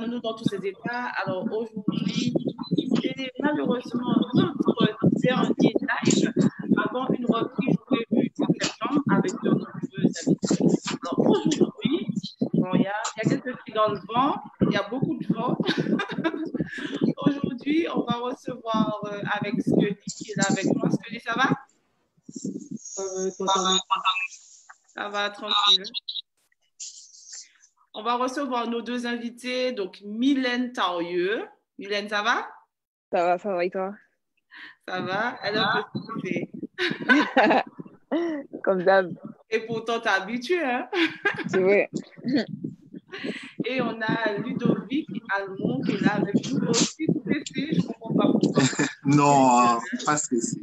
nous dans tous ces états. Alors aujourd'hui, c'est malheureusement notre dernier live avant une reprise prévue en septembre avec de nombreux invités. Alors aujourd'hui, bon, il y a quelques cris dans le vent, il y a beaucoup de vent. Aujourd'hui, on va recevoir avec Scully qui est là avec moi. Scully, ça va? Ça va, tranquille. On va recevoir nos deux invités, donc Mylène Tarieux. Mylène, ça va? Ça va et toi? Ça va? Elle est un peu stressée. Comme d'hab. Et pourtant, t'es habitué, hein? C'est vrai. Et on a Ludovic Almond qui est là avec nous aussi stressé. Je ne comprends pas pourquoi. Non, pas stressé.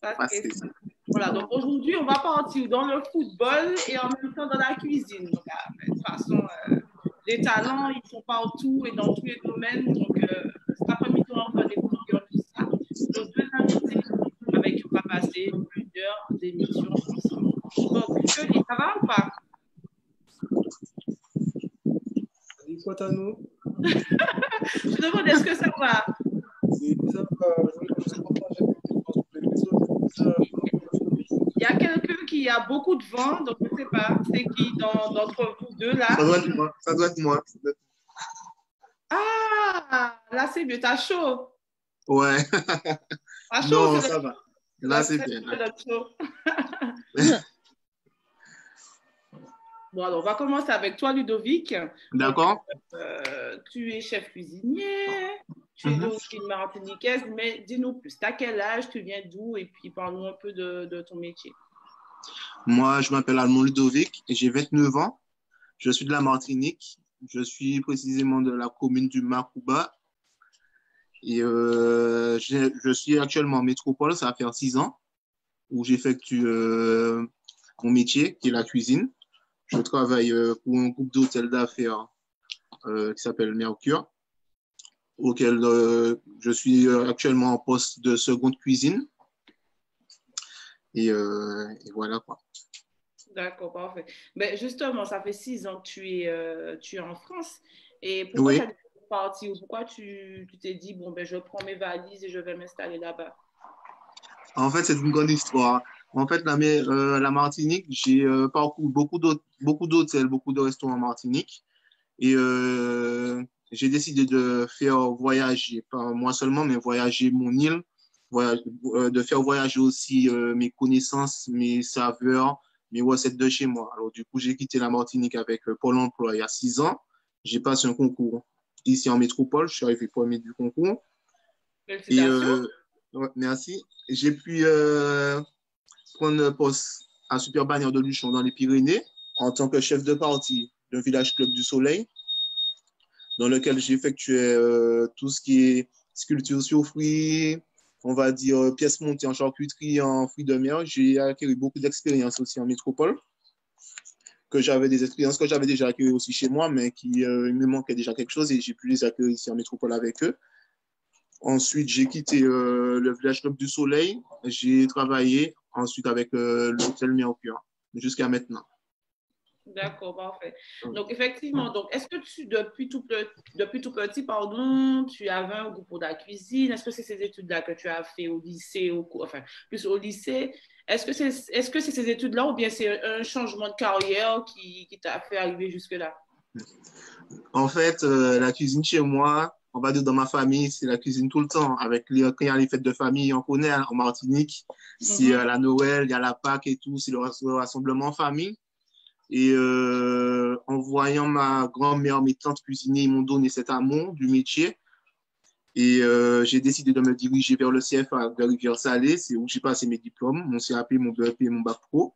Pas stressé. Voilà, donc aujourd'hui, on va partir dans le football et en même temps dans la cuisine. Donc, de toute façon, les talents, ils sont partout et dans tous les domaines. Donc, cet après-midi, on va découvrir tout ça. Nos deux invités avec qui on va passer 1 heure d'émission ensemble. Donc, Scully, ça va ou pas? Salut, Quatano. Je te demande, est-ce que ça va? Ça va, je voulais partager il y a quelqu'un qui a beaucoup de vent, donc je ne sais pas, c'est qui d'entre vous deux là? Ça doit être moi. Ah, là c'est mieux, t'as chaud. Ouais. T'as chaud, non, ça va. Là, c'est bien. Bon, alors on va commencer avec toi, Ludovic. D'accord. Tu es chef cuisinier, tu es d'origine martiniquaise, mais dis-nous plus, t'as quel âge, tu viens d'où et puis parle-nous un peu de ton métier. Moi, je m'appelle Almond Ludovic et j'ai 29 ans. Je suis de la Martinique. Je suis précisément de la commune du Macouba. Et je suis actuellement en métropole, ça va faire 6 ans, où j'effectue mon métier, qui est la cuisine. Je travaille pour un groupe d'hôtels d'affaires qui s'appelle Mercure, auquel je suis actuellement en poste de seconde cuisine. Et voilà quoi. D'accord, parfait. Mais justement, ça fait 6 ans que tu es en France. Et pourquoi tu as décidé de partir ou pourquoi tu t'es dit, bon, ben, je prends mes valises et je vais m'installer là-bas? En fait, c'est une grande histoire. En fait, la Martinique, j'ai parcouru beaucoup d'hôtels, beaucoup de restaurants en Martinique. Et j'ai décidé de faire voyager, pas moi seulement, mais voyager mon île, de faire voyager aussi mes connaissances, mes saveurs, mes recettes de chez moi. Alors, du coup, j'ai quitté la Martinique avec Pôle emploi il y a 6 ans. J'ai passé un concours ici en métropole. Je suis arrivé premier du concours. Félicitations. Ouais, merci. J'ai pu prendre un poste à Super Bannière de Luchon dans les Pyrénées en tant que chef de partie d'un village club du Soleil, dans lequel j'effectuais tout ce qui est sculpture sur fruits, on va dire pièces montées en charcuterie, en fruits de mer. J'ai acquis beaucoup d'expérience aussi en métropole, des expériences que j'avais déjà acquises aussi chez moi, mais qui me manquait déjà quelque chose et j'ai pu les acquérir ici en métropole avec eux. Ensuite, j'ai quitté le village club du Soleil. J'ai travaillé ensuite avec l'hôtel Mercure jusqu'à maintenant. D'accord, parfait. Donc, effectivement, est-ce que depuis tout petit, pardon, tu avais un goût pour la cuisine? Est-ce que c'est ces études-là que tu as fait au lycée, enfin, plus au lycée? Est-ce que c'est ces études-là ou bien c'est un changement de carrière qui t'a fait arriver jusque-là? En fait, la cuisine chez moi, on va dire dans ma famille, c'est la cuisine tout le temps. Quand il y a les fêtes de famille, on connaît en Martinique, c'est la Noël, il y a la Pâques et tout, c'est le rassemblement en famille. Et en voyant ma grand-mère, mes tantes cuisiner, ils m'ont donné cet amour du métier. Et j'ai décidé de me diriger vers le CFA de Rivière-Salée, c'est où j'ai passé mes diplômes, mon CAP, mon BEP et mon bac pro.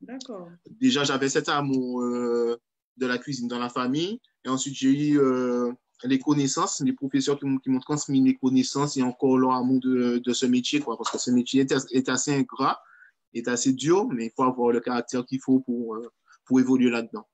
D'accord. Déjà, j'avais cet amour de la cuisine dans la famille. Et ensuite, j'ai eu les connaissances, les professeurs qui m'ont transmis les connaissances et encore leur amour de ce métier, quoi, parce que ce métier est assez ingrat, est assez dur, mais il faut avoir le caractère qu'il faut pour évoluer là-dedans.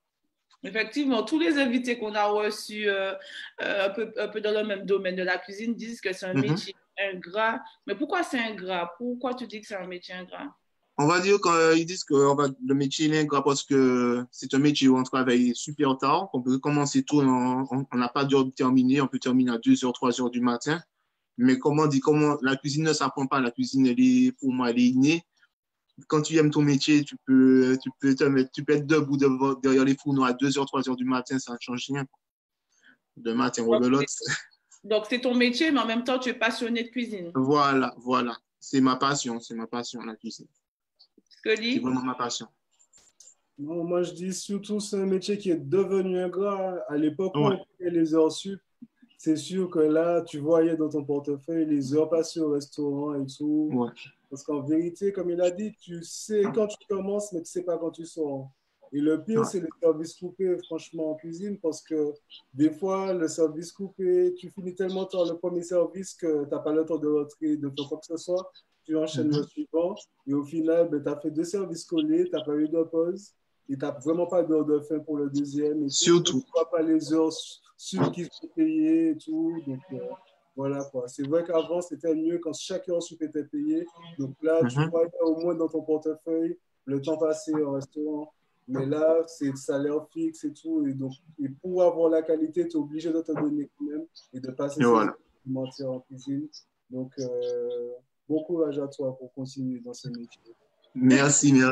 Effectivement, tous les invités qu'on a reçus un peu dans le même domaine de la cuisine disent que c'est un métier ingrat. Mais pourquoi c'est ingrat? Pourquoi tu dis que c'est un métier ingrat? On va dire qu'ils disent que le métier est ingrat parce que c'est un métier où on travaille super tard, qu'on peut commencer tôt, on n'a pas d'heure de terminer, on peut terminer à 2 heures, 3 heures du matin. Mais comment la cuisine ne s'apprend pas, la cuisine, pour moi, elle est innée. Quand tu aimes ton métier, tu peux être debout derrière les fourneaux à 2 heures, 3 heures du matin, ça ne change rien. De matin ou de l'autre. Donc, c'est ton métier, mais en même temps, tu es passionné de cuisine. Voilà. C'est ma passion, la cuisine. C'est Scully? vraiment ma passion. Non, moi, je dis surtout, c'est un métier qui est devenu ingrat. À l'époque où Ouais. on payait les heures sup, c'est sûr que là, tu voyais dans ton portefeuille les heures passées au restaurant et tout. Ouais. Parce qu'en vérité, comme il a dit, tu sais quand tu commences, mais tu ne sais pas quand tu sors. Et le pire, Ouais. c'est le service coupé, franchement, en cuisine, parce que des fois, le service coupé, tu finis tellement tard le premier service que tu n'as pas le temps de rentrer, de faire quoi que ce soit. Tu enchaînes le suivant. Et au final, ben, tu as fait 2 services collés, tu n'as pas eu de pause. Et tu n'as vraiment pas d'heure de fin pour le deuxième. Et Surtout. tu ne vois pas les heures sur qui sont payées et tout. Donc, voilà quoi. C'est vrai qu'avant, c'était mieux quand chaque heure sup était payée. Donc là, tu vois au moins dans ton portefeuille le temps passé au restaurant. Mais là, c'est salaire fixe et tout. Et donc, et pour avoir la qualité, tu es obligé de te donner quand même et de passer Et ces voilà. heures en cuisine. Donc, bon courage à toi pour continuer dans ce métier. Merci. Mais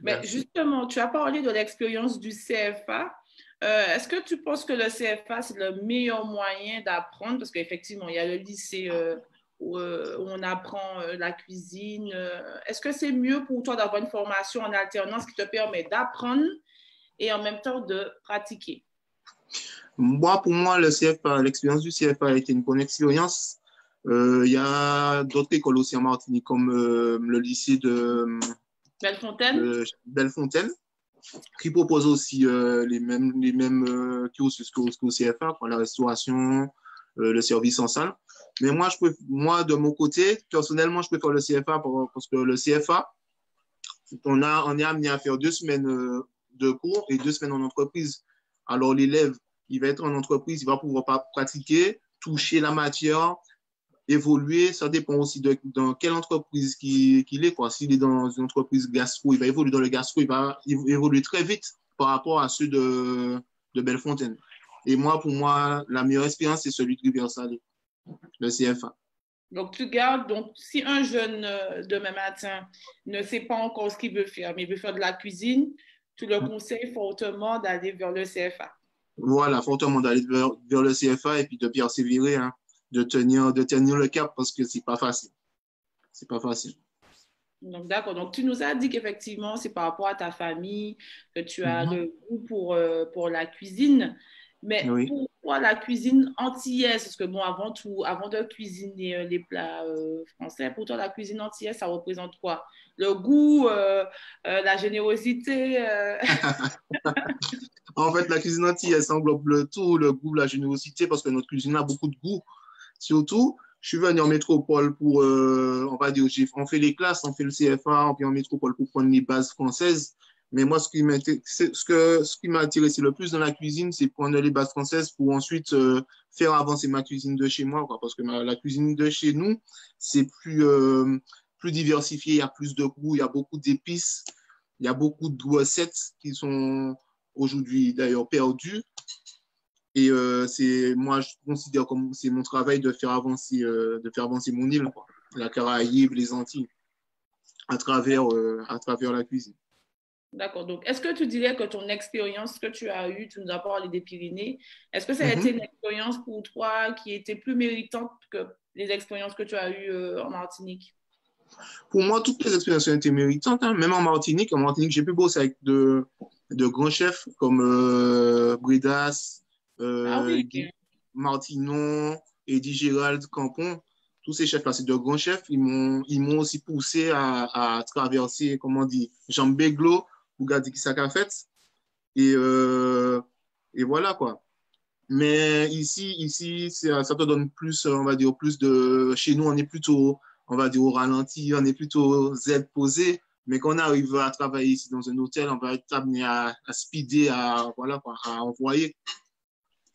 Merci. justement, tu as parlé de l'expérience du CFA. Est-ce que tu penses que le CFA, c'est le meilleur moyen d'apprendre? Parce qu'effectivement, il y a le lycée où on apprend la cuisine. Est-ce que c'est mieux pour toi d'avoir une formation en alternance qui te permet d'apprendre et en même temps de pratiquer? Pour moi, l'expérience du CFA a été une bonne expérience. Il y a d'autres écoles aussi en Martinique, comme le lycée Bellefontaine? Bellefontaine, qui propose aussi les mêmes cursus qu'au CFA, quoi, la restauration, le service en salle. Mais moi, de mon côté, personnellement, je préfère le CFA parce que le CFA, on est amené à faire 2 semaines de cours et 2 semaines en entreprise. Alors, l'élève, il va être en entreprise, il va pouvoir pratiquer, toucher la matière, évoluer. Ça dépend aussi dans quelle entreprise qu'il est, quoi. S'il est dans une entreprise gastro, il va évoluer dans le gastro, il va évoluer très vite par rapport à ceux de Bellefontaine. Et pour moi, la meilleure expérience, c'est celui de Rivière-Salée, le CFA. Donc, tu gardes. Donc, si un jeune demain matin ne sait pas encore ce qu'il veut faire, mais il veut faire de la cuisine, tu le conseilles fortement d'aller vers le CFA. Voilà, fortement d'aller vers le CFA et puis de persévérer, hein, de tenir le cap parce que c'est pas facile. C'est pas facile. Donc, d'accord. Donc, tu nous as dit qu'effectivement, c'est par rapport à ta famille que tu as le goût pour la cuisine. Mais Oui. pourquoi la cuisine antillaise? Parce que, bon, avant de cuisiner les plats français, pour toi, la cuisine antillaise, ça représente quoi? Le goût, la générosité En fait, la cuisine antillaise, ça englobe le tout, le goût, la générosité, parce que notre cuisine a beaucoup de goût. Surtout, je suis venu en métropole pour, on va dire, on fait les classes, on fait le CFA, on vient en métropole pour prendre les bases françaises. Mais moi, ce qui m'a intéressé le plus dans la cuisine, c'est prendre les bases françaises pour ensuite faire avancer ma cuisine de chez moi, quoi, parce que la cuisine de chez nous, c'est plus diversifié, il y a plus de goût, il y a beaucoup d'épices, il y a beaucoup de recettes qui sont aujourd'hui d'ailleurs perdues. Et moi, je considère comme c'est mon travail de faire avancer mon île, quoi. La Caraïbe, les Antilles, à travers la cuisine. D'accord. Donc, est-ce que tu dirais que ton expérience que tu as eue, tu nous as parlé des Pyrénées, est-ce que ça a été une expérience pour toi qui était plus méritante que les expériences que tu as eues en Martinique? Pour moi, toutes les expériences ont été méritantes, hein. Même en Martinique, j'ai pu bosser avec de grands chefs comme Bredas, Okay. Martinon, Eddie Gérald Campon. Tous ces chefs-là, c'est de grands chefs. Ils m'ont aussi poussé à traverser, comment on dit, Jean Beglo, pour garder qui ça qu'a fait. Et voilà, quoi. Mais ici ça te donne plus, on va dire, plus de. Chez nous, on est plutôt, on va dire, au ralenti, on est plutôt Z posé. Mais quand on arrive à travailler ici dans un hôtel, on va être amené à speeder, voilà, quoi, à envoyer.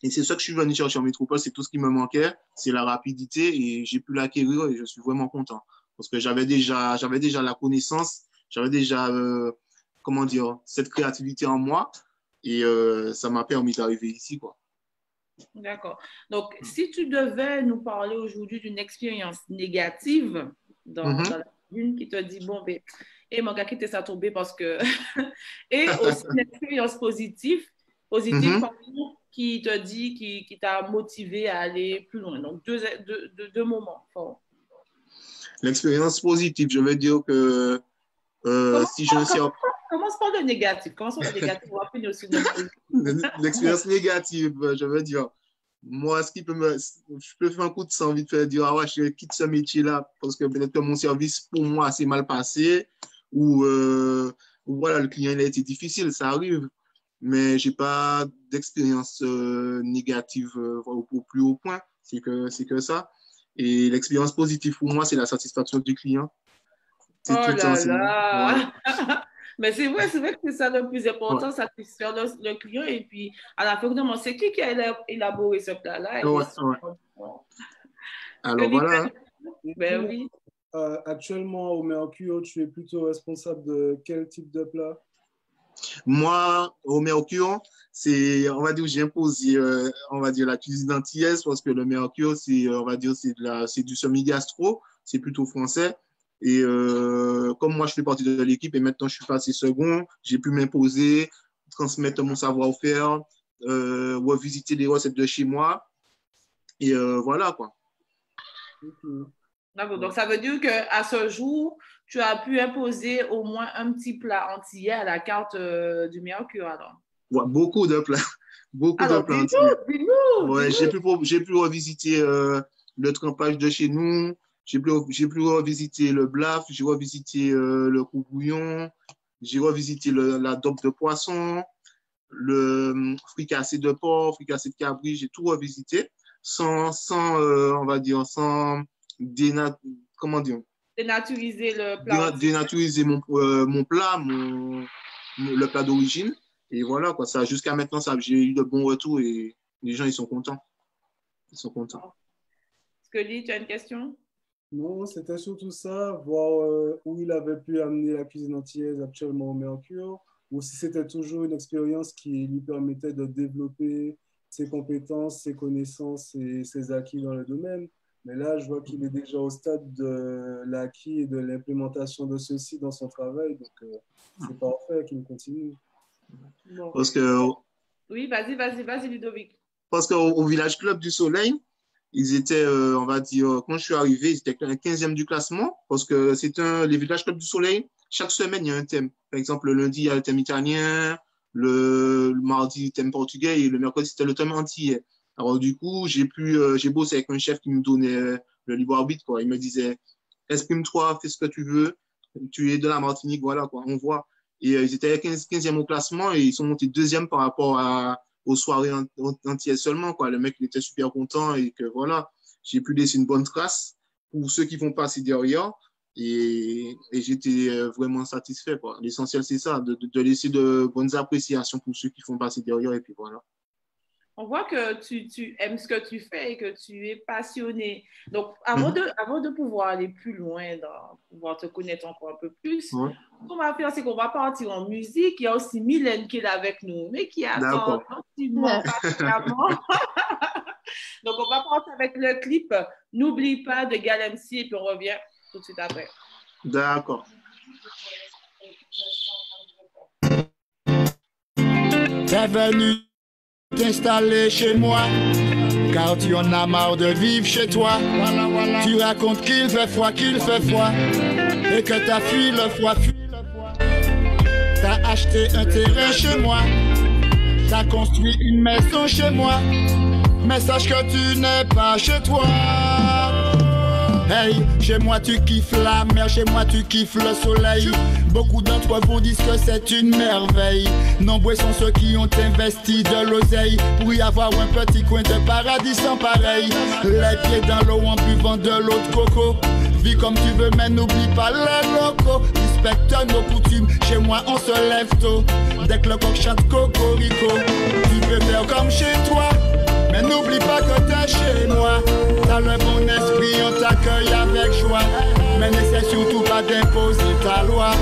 Et c'est ça que je suis venu chercher en métropole, c'est tout ce qui me manquait, c'est la rapidité et j'ai pu l'acquérir et je suis vraiment content. Parce que j'avais déjà la connaissance, j'avais déjà, comment dire, cette créativité en moi. Et ça m'a permis d'arriver ici, quoi. D'accord. Donc, si tu devais nous parler aujourd'hui d'une expérience négative dans la une qui te dit, bon, ben, mon gars, quitte ça tomber parce que... et aussi une expérience positive pardon, qui te dit, qui t'a motivé à aller plus loin. Donc, deux moments forts. L'expérience positive, je veux dire que si je ne sais... Commence par le négatif. Commence par le négatif. On va finir aussi l'expérience négative, je veux dire. Moi, je peux faire un coup de sang vite fait dire, ah ouais, je quitte ce métier-là parce que peut-être que mon service pour moi s'est mal passé ou voilà, le client il a été difficile, ça arrive. Mais j'ai pas d'expérience négative au plus haut point. C'est que ça. Et l'expérience positive pour moi, c'est la satisfaction du client. Oh là là! Mais c'est vrai que c'est ça le plus important, satisfaire le client. Et puis, à la fin, c'est qui a élaboré ce plat-là? Alors voilà. Ben oui. Actuellement, au Mercure, tu es plutôt responsable de quel type de plat? Moi, au Mercure, on va dire, j'ai imposé, on va dire, la cuisine antillaise parce que le Mercure, on va dire, c'est du semi-gastro, c'est plutôt français. Et comme moi, je fais partie de l'équipe et maintenant, je suis passé second, j'ai pu m'imposer, transmettre mon savoir-faire, revisiter les recettes de chez moi. Et voilà, quoi. D'accord. Donc, ça veut dire qu'à ce jour, tu as pu imposer au moins un petit plat antillais à la carte du Mercure, alors? Ouais, beaucoup de plats. Beaucoup de plats antillais. Dis-nous! Ouais, j'ai pu revisiter le trempage de chez nous. J'ai pu revisiter le blaf, j'ai revisité le coubouillon, j'ai revisité la dope de poisson, le fricassé de porc, fricassé de cabri, j'ai tout revisité sans on va dire, sans comment dire? Dénaturiser le plat. Dénaturiser mon plat, le plat d'origine. Et voilà, quoi, ça, jusqu'à maintenant, j'ai eu de bons retours et les gens, ils sont contents. Ils sont contents. Scully, tu as une question? Non, c'était surtout ça, voir où il avait pu amener la cuisine antillaise actuellement au Mercure, ou si c'était toujours une expérience qui lui permettait de développer ses compétences, ses connaissances et ses acquis dans le domaine. Mais là, je vois qu'il est déjà au stade de l'acquis et de l'implémentation de ceci dans son travail, donc c'est parfait qu'il continue. Bon. Parce que... Oui, vas-y, Ludovic. Parce qu'au Village Club du Soleil, ils étaient, on va dire, quand je suis arrivé, ils étaient 15e du classement, parce que les Village Club du Soleil, chaque semaine, il y a un thème. Par exemple, le lundi, il y a le thème italien, le mardi, le thème portugais, et le mercredi, c'était le thème antillais. Alors, du coup, j'ai bossé avec un chef qui me donnait le libre arbitre, quoi. Il me disait, exprime-toi, fais ce que tu veux, tu es de la Martinique, voilà, quoi, on voit. Et ils étaient 15e au classement et ils sont montés 2e par rapport aux soirées antillaises seulement, quoi. Le mec, il était super content et que voilà, j'ai pu laisser une bonne trace pour ceux qui vont passer derrière et j'étais vraiment satisfait, quoi. L'essentiel, c'est ça, de laisser de bonnes appréciations pour ceux qui font passer derrière et puis voilà. On voit que tu aimes ce que tu fais et que tu es passionné. Donc, avant de pouvoir aller plus loin, pouvoir te connaître encore un peu plus, ce qu'on va faire, c'est qu'on va partir en musique. Il y a aussi Mylène qui est là avec nous, mais qui attend gentiment, patiemment. Donc, on va partir avec le clip « N'oublie pas » de Gal MC et puis on revient tout de suite après. D'accord. T'es venu t'installer chez moi, car tu en as marre de vivre chez toi. Tu racontes qu'il fait froid, et que t'as fui le froid. T'as acheté un terrain chez moi, t'as construit une maison chez moi, mais sache que tu n'es pas chez toi. Hey, chez moi tu kiffes la mer, chez moi tu kiffes le soleil. Beaucoup d'entre vous disent que c'est une merveille. Nombreux sont ceux qui ont investi de l'oseille pour y avoir un petit coin de paradis sans pareil. Les pieds dans l'eau en buvant de l'eau de coco. Vis comme tu veux mais n'oublie pas les locaux. Respecte nos coutumes, chez moi on se lève tôt. Dès que le coq chante cocorico, tu peux faire comme chez toi, mais n'oublie pas que t'es chez moi. T'as le bon esprit, on t'accueille avec joie. Mais n'essaie surtout pas d'imposer ta loi.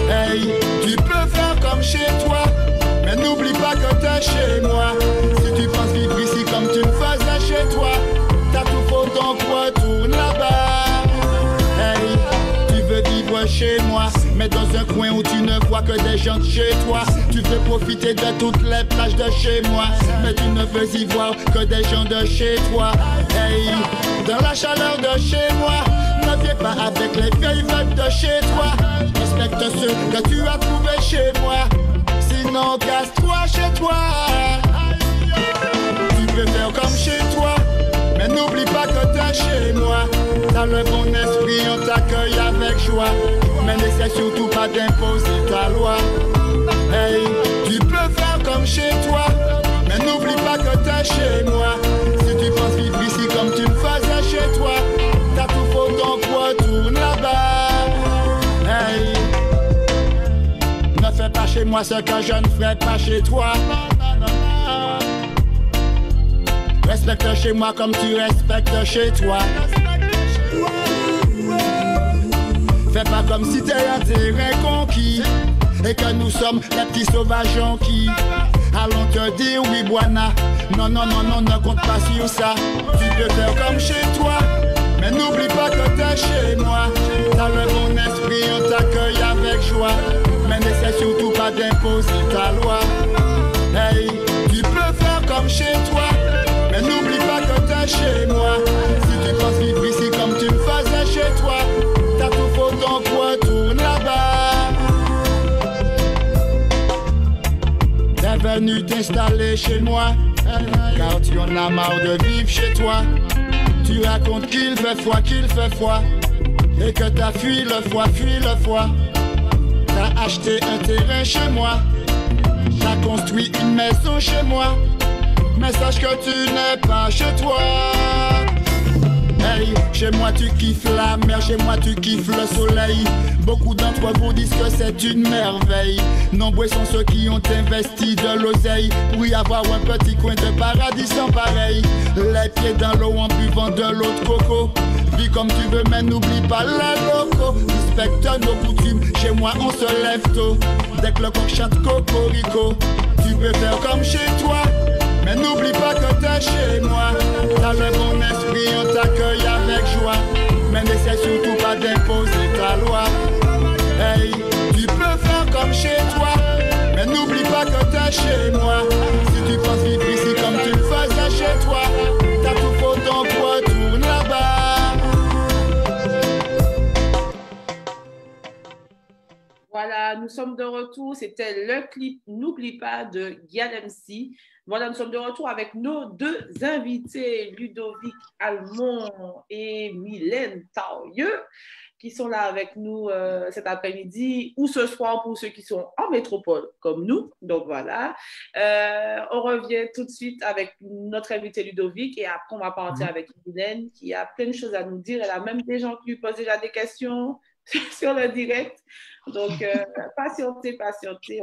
Hey, tu peux faire comme chez toi, mais n'oublie pas que t'es chez moi. Si tu penses vivre ici comme tu le faisais chez toi, t'as tout faux, donc retourne là-bas. Hey, tu veux vivre chez moi, mais dans un coin où tu ne vois que des gens de chez toi. Tu veux profiter de toutes les plages de chez moi, mais tu ne veux y voir que des gens de chez toi. Hey, dans la chaleur de chez moi, ne viens pas avec les vieilles vibes de chez toi. Respecte ceux que tu as trouvés chez moi, sinon casse-toi chez toi. Tu peux faire comme chez toi, mais n'oublie pas que t'es chez moi. Dans le bon esprit, on t'accueille avec joie, mais n'essaie surtout pas d'imposer ta loi. Hey, tu peux faire comme chez toi, mais n'oublie pas que t'es chez moi. Si tu penses vivre ici comme tu le faisais chez toi, t'as tout faux, donc retourne là-bas. Hey, ne fais pas chez moi ce que je ne ferai pas chez toi. Respecte chez moi comme tu respectes chez toi. Fais pas comme si t'es un terrain conquis et que nous sommes les petits sauvages jonquis. Allons te dire oui, Boana. Non, non, non, non, ne compte pas sur ça. Tu peux faire comme chez toi, mais n'oublie pas que t'es chez moi. Dans le bon esprit, on t'accueille avec joie, mais n'essaie surtout pas d'imposer ta loi. Hey, tu peux faire comme chez toi, mais n'oublie pas que t'es chez moi. Si tu penses vivre ici comme tu le faisais chez toi, t'as tout faux, donc retourne là-bas. T'es venu t'installer chez moi, car tu en as marre de vivre chez toi. Tu racontes qu'il fait froid, et que t'as fui le froid. T'as acheté un terrain chez moi, t'as construit une maison chez moi, mais sache que tu n'es pas chez toi. Hey, chez moi tu kiffes la mer, chez moi tu kiffes le soleil. Beaucoup d'entre vous disent que c'est une merveille. Nombreux sont ceux qui ont investi de l'oseille pour y avoir un petit coin de paradis sans pareil. Les pieds dans l'eau en buvant de l'eau de coco. Vis comme tu veux mais n'oublie pas les locaux. Respecte nos coutumes, chez moi on se lève tôt. Dès que le coq chante cocorico, tu peux faire comme chez toi, mais n'oublie pas que t'es chez moi. Dans le bon esprit, on t'accueille avec joie, mais n'essaie surtout pas d'imposer ta loi. Hey, tu peux faire comme chez toi, mais n'oublie pas que t'es chez moi. Si tu penses vivre ici comme tu le faisais chez toi, t'as tout faux, donc retourne là-bas. Voilà, nous sommes de retour. C'était le clip N'oublie pas de Gyal MC. Voilà, nous sommes de retour avec nos deux invités, Ludovic Almond et Mylène Taurieux, qui sont là avec nous cet après-midi ou ce soir pour ceux qui sont en métropole comme nous. Donc voilà, on revient tout de suite avec notre invité Ludovic et après on va partir avec Mylène qui a plein de choses à nous dire. Elle a même des gens qui lui posent déjà des questions sur le direct. Donc, patientez,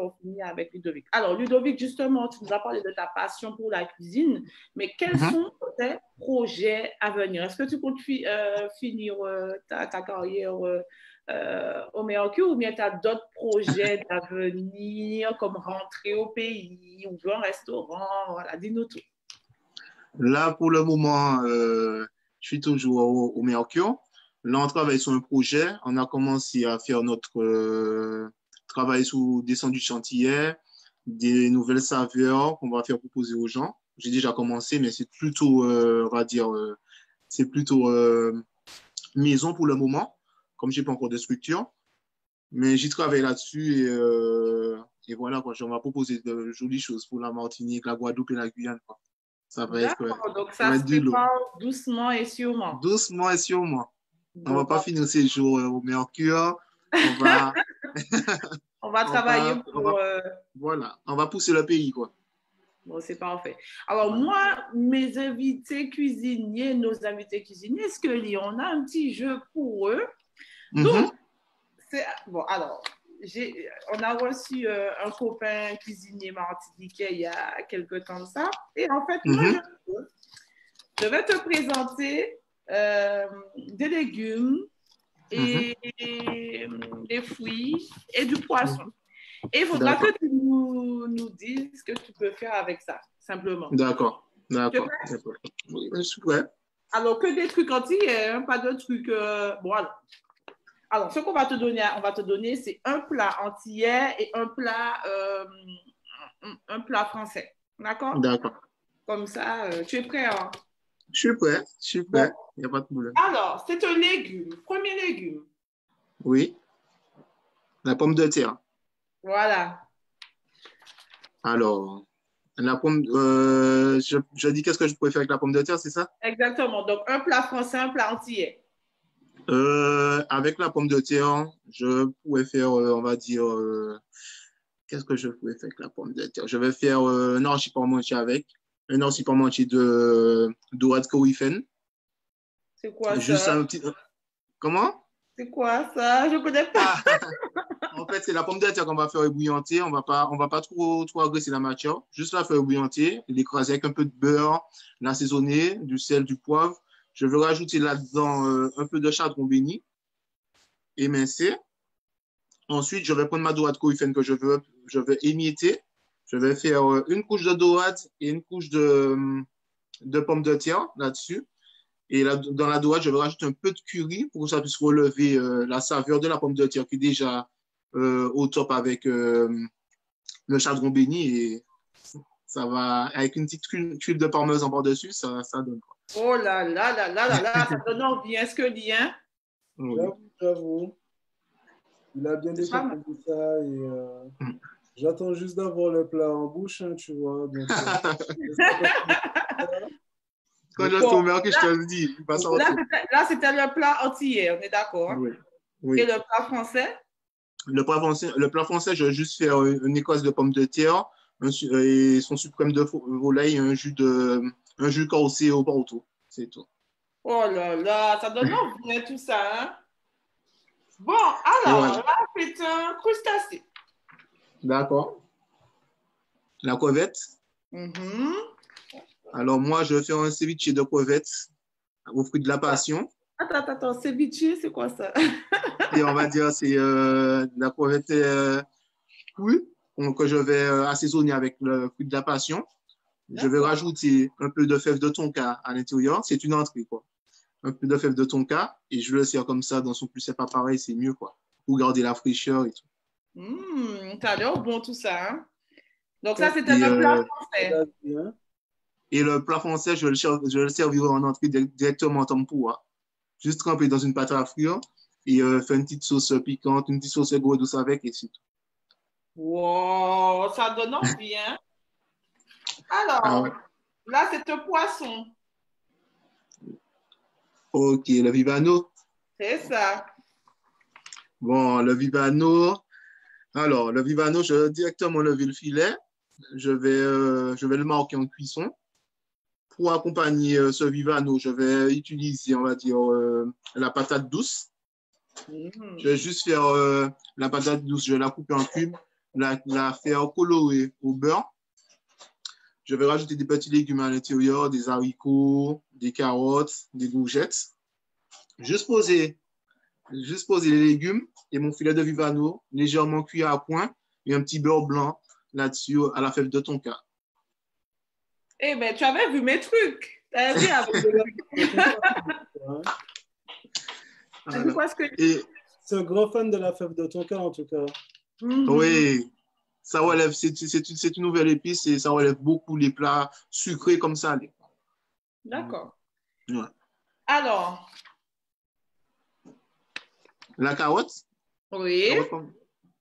on finit avec Ludovic. Alors, Ludovic, justement, tu nous as parlé de ta passion pour la cuisine, mais quels sont tes projets à venir? Est-ce que tu comptes finir ta carrière au Mercure ou bien tu as d'autres projets à venir, comme rentrer au pays, ouvrir un restaurant? Voilà, dis-nous tout. Là, pour le moment, je suis toujours au Mercure. Là, on travaille sur un projet. On a commencé à faire notre travail sur des sandwichs chantilly, des nouvelles saveurs qu'on va faire proposer aux gens. J'ai déjà commencé, mais c'est plutôt, on va dire, c'est plutôt maison pour le moment, comme je n'ai pas encore de structure. Mais j'y travaille là-dessus et voilà, quoi. On va proposer de jolies choses pour la Martinique, la Guadeloupe et la Guyane, quoi. Ça va être, donc ça se prépare doucement et sûrement. Doucement et sûrement. On ne va pas finir ces jours au Mercure. On va, on va travailler pour... Voilà, on va pousser le pays, quoi. Bon, c'est parfait. Alors, moi, mes invités cuisiniers, nos invités cuisiniers, est-ce que on a un petit jeu pour eux? Donc, bon, alors, on a reçu un copain cuisinier martiniquais il y a quelques temps de ça. Et en fait, moi, je vais te présenter des légumes et des fruits et du poisson. Et il faudra que tu nous dises ce que tu peux faire avec ça, simplement. D'accord. Oui, je suis prêt. Alors, que des trucs entiers, hein, pas de trucs... voilà. Alors, ce qu'on va te donner, c'est un plat antillais et un plat français. D'accord? D'accord. Comme ça, tu es prêt, hein? Je suis prêt. Bon. Il n'y a pas de problème. Alors, c'est un légume. Premier légume. Oui. La pomme de terre. Voilà. Alors, la pomme... je dis qu'est-ce que je pourrais faire avec la pomme de terre, c'est ça? Exactement. Donc, un plat français, un plat antillais. Avec la pomme de terre, je pourrais faire, on va dire... qu'est-ce que je pourrais faire avec la pomme de terre? Je vais faire un archi parmentier avec. Un archi parmentier de dorade Kowifen. C'est quoi Juste ça? un petit... Comment? C'est quoi ça? Je ne connais pas. En fait, c'est la pomme de terre qu'on va faire ébouillanter. On va pas trop agresser la matière. Juste la faire ébouillanter, l'écraser avec un peu de beurre, l'assaisonner, du sel, du poivre. Je vais rajouter là-dedans un peu de chardon béni, émincer. Ensuite, je vais prendre ma dorade Kowifen que je vais émietter. Je vais faire une couche de dorade et une couche de pommes de terre là-dessus. Et là, dans la dorade, je vais rajouter un peu de curry pour que ça puisse relever la saveur de la pomme de terre qui est déjà au top avec le chardon béni. Et ça va, avec une petite tuile de parmesan par-dessus, ça donne quoi. Oh là là là là là là, ça donne envie, est-ce que lien? Oui. J'avoue. Il a bien découpé ça et j'attends juste d'avoir le plat en bouche, hein, tu vois. Donc, quand je te mets, je te le dis. Là, c'était le plat antillais, on est d'accord? Hein? Oui. Et le plat français? Le plat français, je vais juste faire une écosse de pommes de terre et son suprême de volaille et un jus carossé au porto. C'est tout. Oh là là, ça donne envie tout ça. Hein? Bon, alors, là, c'est un crustacé. D'accord. La crevette. Alors, moi, je vais faire un ceviche de crevettes aux fruits de la passion. Attends, ceviche, c'est quoi ça? Et on va dire, c'est la crevette que je vais assaisonner avec le fruit de la passion. Je vais rajouter un peu de fèves de tonka à l'intérieur. C'est une entrée, quoi. Un peu de fèves de tonka et je le sers comme ça dans son plus c'est pas pareil, c'est mieux, quoi. Pour garder la fraîcheur et tout. Ça a l'air bon tout ça. Hein? Donc, ça, c'était le plat français. Et le plat français, je vais le servir en entrée directement en tempura. Juste tremper dans une pâte à frire et faire une petite sauce piquante, une petite sauce aigre douce avec et c'est tout. Wow, ça donne envie, hein? Alors, là, c'est un poisson. Ok, le vivano. C'est ça. Bon, le vivano. Alors, le vivano, je vais directement lever le filet. Je vais le marquer en cuisson. Pour accompagner ce vivano, je vais utiliser, on va dire, la patate douce. Je vais juste faire la patate douce, je vais la couper en cubes, la faire colorer au beurre. Je vais rajouter des petits légumes à l'intérieur, des haricots, des carottes, des courgettes. Juste poser les légumes et mon filet de vivano légèrement cuit à point et un petit beurre blanc là-dessus à la fève de tonka. Eh bien, tu avais vu mes trucs. Tu avais vu C'est un grand fan de la fève de tonka, en tout cas. Oui, ça relève, c'est une nouvelle épice et ça relève beaucoup les plats sucrés comme ça. D'accord. Ouais. Alors. La carotte. Oui.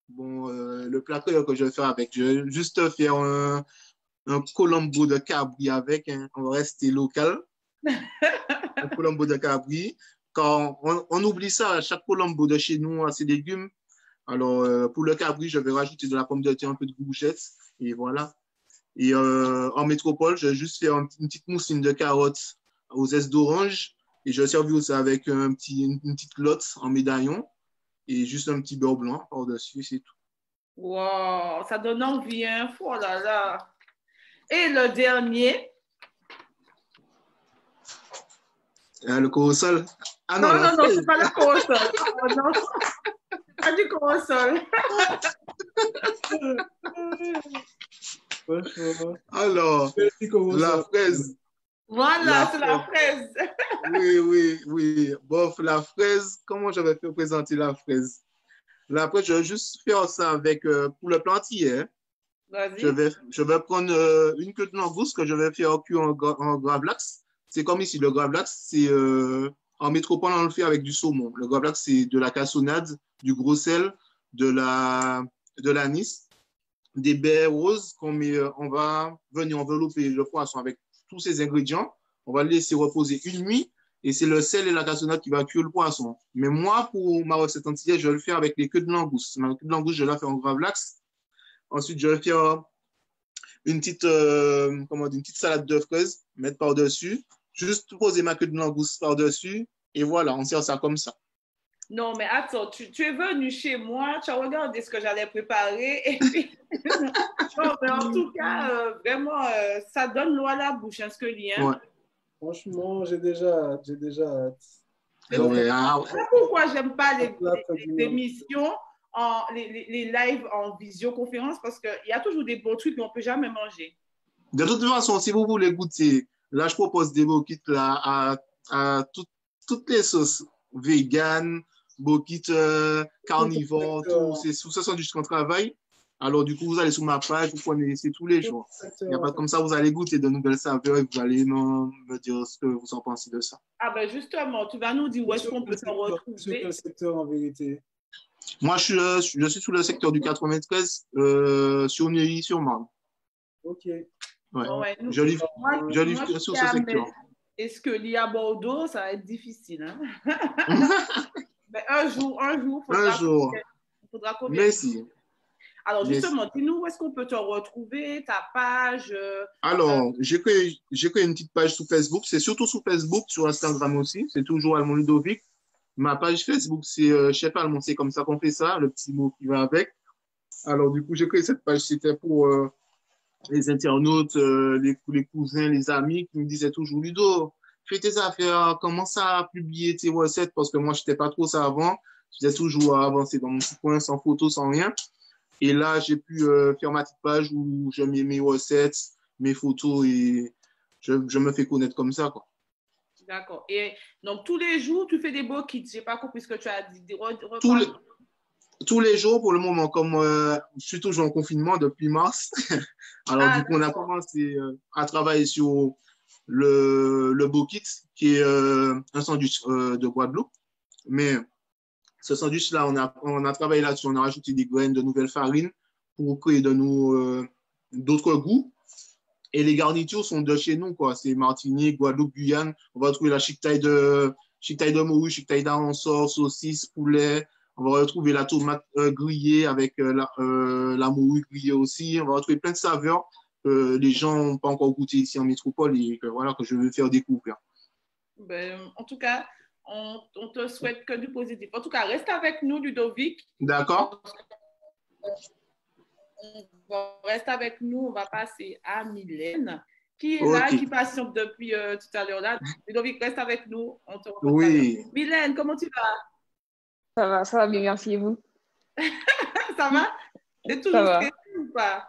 Bon, le plat que je vais faire avec, je vais juste faire un colombo de cabri avec, hein, on va rester local. Un colombo de cabri. Quand on oublie ça, chaque colombo de chez nous a ses légumes. Alors, pour le cabri, je vais rajouter de la pomme de terre, un peu de courgettes, et voilà. Et en métropole, je vais juste faire une petite moussine de carottes aux zestes d'orange, et je vais servir ça avec une petite clotte en médaillon, et juste un petit beurre blanc par-dessus, c'est tout. Wow, ça donne envie, hein? Oh là là. Et le dernier? Le corossol. Ah Non, non, la non, non, fraise. c'est pas la console. Oh, non, pas du console. Franchement. Alors, Merci, comment la ça? fraise. Voilà, La c'est la fraise. fraise. Oui, oui, oui. Bof, la fraise, comment je vais faire présenter la fraise? Là, après, je vais juste faire ça avec, pour le plantier, hein. Vas-y. Je vais prendre une queue de langouste que je vais faire cuire en gravlax. C'est comme ici, le gravlax, c'est en métropole, on le fait avec du saumon. Le gravlax, c'est de la cassonade, du gros sel, de l'anis, des baies roses qu'on met, on va venir envelopper le poisson avec tous ces ingrédients. On va le laisser reposer une nuit et c'est le sel et la cassonade qui va cuire le poisson. Mais moi, pour ma recette antillaise, je vais le faire avec les queues de langouste. Ma queue de langouste, je la fais en gravlax. Ensuite, je vais faire une petite, comment dire, une petite salade de fraises, mettre par-dessus. Juste poser ma queue de langouste par-dessus. Et voilà, on sert ça comme ça. Non, mais attends, tu es venu chez moi, tu as regardé ce que j'allais préparer. Et puis... non, mais en tout cas, vraiment, ça donne l'eau à la bouche, hein, ce que je hein. Ouais. Franchement, j'ai déjà hâte. Ouais, ah ouais. C'est pourquoi j'aime pas les émissions, les lives en visioconférence, parce qu'il y a toujours des bons trucs qu'on ne peut jamais manger. De toute façon, si vous voulez goûter, là, je propose des bokits là, à toutes les sauces vegan, bokits carnivores, tout. C'est sous ce sandwich qu'on travaille. Alors, du coup, vous allez sur ma page, vous prenez c'est tous les jours. Il n'y a pas comme ça, vous allez goûter de nouvelles saveurs et vous allez me dire ce que vous en pensez de ça. Ah ben justement, tu vas nous dire où est-ce qu'on peut s'en retrouver. Sur quel secteur en vérité? Moi, je suis sur le secteur du 93, sur Neuilly-sur-Marne. Ok. Ouais. Bon, ouais, Je livre sur ce secteur. Est-ce que l'y à Bordeaux, ça va être difficile, hein? Mais un jour, faudra qu'on vienne. Merci. Alors, justement, dis-nous où est-ce qu'on peut te retrouver, ta page. Alors, j'ai créé une petite page sur Facebook. C'est surtout sur Facebook, sur Instagram aussi. C'est toujours Almond Ludovic. Ma page Facebook, c'est Chef Almond. C'est comme ça qu'on fait ça, le petit mot qui va avec. Alors, du coup, j'ai créé cette page. C'était pour les internautes, les cousins, les amis qui me disaient toujours, Ludo, fais tes affaires, commence à publier tes recettes parce que moi, je n'étais pas trop ça avant. J'étais toujours à avancer dans mon petit coin, sans photo, sans rien. Et là, j'ai pu faire ma petite page où je mets mes recettes, mes photos et je me fais connaître comme ça, quoi. D'accord. Et donc, tous les jours, tu fais des beaux kits. Je n'ai pas compris ce que tu as dit. Tous les jours, pour le moment, comme je suis toujours en confinement depuis mars. Alors, du coup, on a commencé à travailler sur le beau kit, qui est un sandwich de Guadeloupe. Mais ce sandwich-là, on a travaillé là-dessus, on a rajouté des graines de nouvelles farines pour créer d'autres goûts. Et les garnitures sont de chez nous, quoi. C'est Martinique, Guadeloupe, Guyane. On va retrouver la chick-taille de morue, chick-taille d'aransor, saucisse, poulet. On va retrouver la tomate grillée avec la morue grillée aussi. On va retrouver plein de saveurs que les gens n'ont pas encore goûté ici en métropole et que je veux faire découvrir. Ben, en tout cas, on te souhaite que du positif. En tout cas, reste avec nous, Ludovic. D'accord. Reste avec nous. On va passer à Mylène, qui est là, qui patiente depuis tout à l'heure. Là. Ludovic, reste avec nous. On te revoit. Oui. Mylène, comment tu vas? Ça va bien, merci et vous. Ça va? C'est toujours stressé ou pas?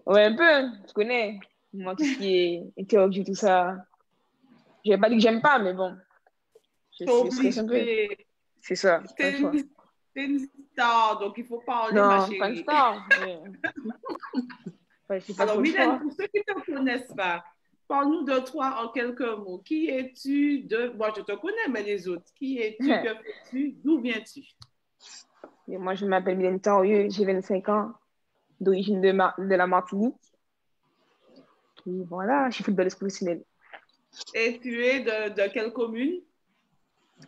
Ouais, un peu, tu connais. Moi, tout ce qui est interview, tout ça. Je n'ai pas dit que j'aime pas, mais bon. Je stresse un peu. C'est ça. C'est une star, donc il faut parler, non, ma chérie. Pas une star. Alors, Mylène, pour ceux qui ne te connaissent pas, parle-nous de toi en quelques mots. Qui es-tu Moi, je te connais, mais les autres. Qui es-tu? Que fais-tu? D'où viens-tu? Et moi, je m'appelle Mylène Tarieux, j'ai 25 ans, d'origine de la Martinique. Et voilà, je suis footballeuse professionnelle. Et tu es de quelle commune?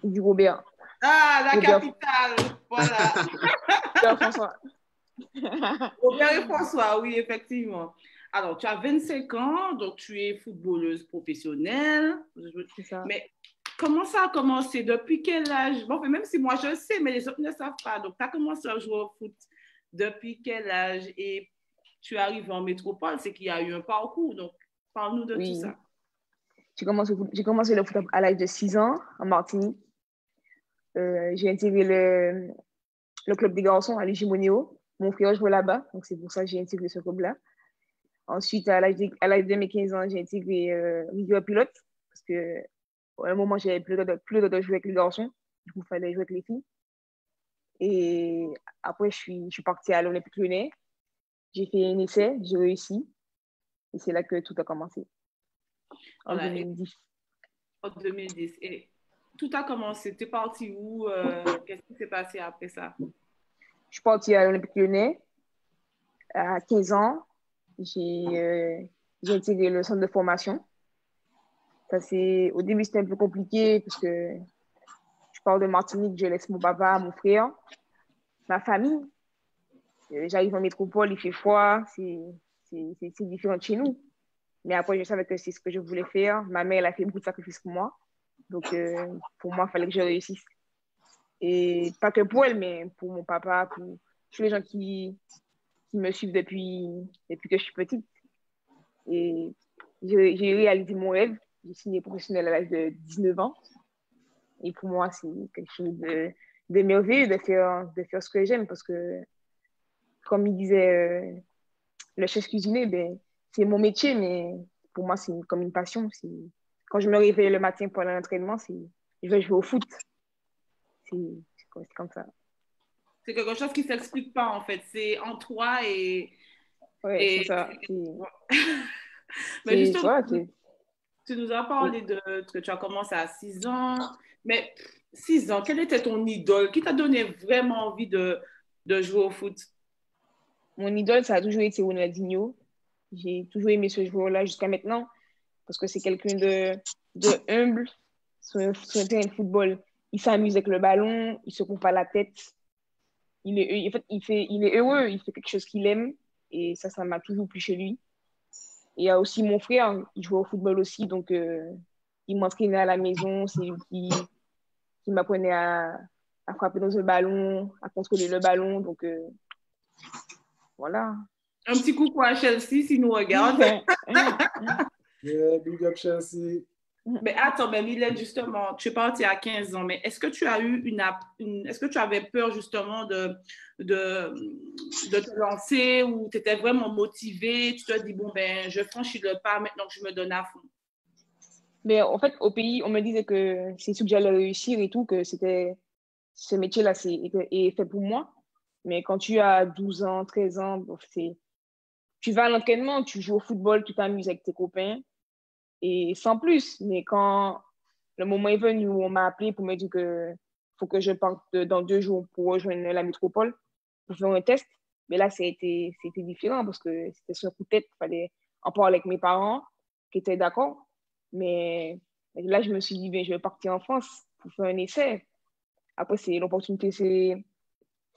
Du Robert. Ah, la capitale. Voilà. Robert François. Robert et François, oui, effectivement. Alors, tu as 25 ans, donc tu es footballeuse professionnelle. C'est ça. Mais comment ça a commencé? Depuis quel âge? Bon, même si moi je sais, mais les autres ne savent pas. Donc, tu as commencé à jouer au foot depuis quel âge? Et tu arrives en métropole, c'est qu'il y a eu un parcours. Donc, parle-nous de tout ça. J'ai commencé le foot à l'âge de 6 ans en Martinique. J'ai intégré le club des garçons à l'Hégémonéo. Mon frère jouait là-bas, donc c'est pour ça que j'ai intégré ce club-là. Ensuite, à l'âge de mes 15 ans, j'ai intégré Rivière Pilote, parce qu'à un moment, j'avais plus le droit de jouer avec les garçons. Du coup, il fallait jouer avec les filles. Et après, je suis partie à l'Olympique Lyonnais. J'ai fait un essai, j'ai réussi. Et c'est là que tout a commencé. En 2010. En 2010. Et tout a commencé. Tu es partie où? Qu'est-ce qui s'est passé après ça? Je suis partie à l'Olympique Lyonnais. À 15 ans, j'ai intégré le centre de formation. Au début, c'était un peu compliqué parce que je pars de Martinique, je laisse mon papa, mon frère, ma famille. J'arrive en métropole, il fait froid, c'est différent de chez nous. Mais après, je savais que c'est ce que je voulais faire. Ma mère, elle a fait beaucoup de sacrifices pour moi. Donc, pour moi, il fallait que je réussisse. Et pas que pour elle, mais pour mon papa, pour tous les gens qui me suivent depuis que je suis petite. Et j'ai réalisé mon rêve. J'ai signé professionnel à l'âge de 19 ans. Et pour moi, c'est quelque chose de merveilleux de faire ce que j'aime parce que, comme il disait le chef cuisinier, ben, c'est mon métier, mais pour moi, c'est comme une passion. Quand je me réveille le matin pour l'entraînement, je vais jouer au foot. C'est comme ça. C'est quelque chose qui ne s'explique pas, en fait. C'est en toi et... Oui, c'est ça. Mais justement, tu nous as parlé de que tu as commencé à 6 ans. Mais 6 ans, quel était ton idole? Qui t'a donné vraiment envie de jouer au foot? Mon idole, ça a toujours été Ronaldinho. J'ai toujours aimé ce joueur-là jusqu'à maintenant parce que c'est quelqu'un de humble sur un terrain de football. Il s'amuse avec le ballon, il ne se coupe pas la tête. Il est heureux, il fait quelque chose qu'il aime et ça m'a toujours plu chez lui. Et il y a aussi mon frère, il joue au football aussi, donc il m'entraînait à la maison, c'est lui qui m'apprenait à frapper dans le ballon, à contrôler le ballon, donc voilà. Un petit coucou à Chelsea s'il nous regarde. Yeah, big up Chelsea. Mais attends, mais Mylène, justement, tu es partie à 15 ans, mais est-ce que tu as eu est-ce que tu avais peur justement de te lancer ou tu étais vraiment motivée, tu te dis, bon, ben, je franchis le pas maintenant que je me donne à fond? Mais en fait, au pays, on me disait que c'est sûr que j'allais réussir et tout, que ce métier-là est fait pour moi. Mais quand tu as 12 ans, 13 ans, tu vas à l'entraînement, tu joues au football, tu t'amuses avec tes copains. Et sans plus, mais quand le moment est venu où on m'a appelé pour me dire qu'il faut que je parte dans 2 jours pour rejoindre la métropole pour faire un test, mais là, c'était différent parce que c'était sur un coup de tête. Il fallait en parler avec mes parents qui étaient d'accord. Mais là, je me suis dit, ben, je vais partir en France pour faire un essai. Après, l'opportunité c'est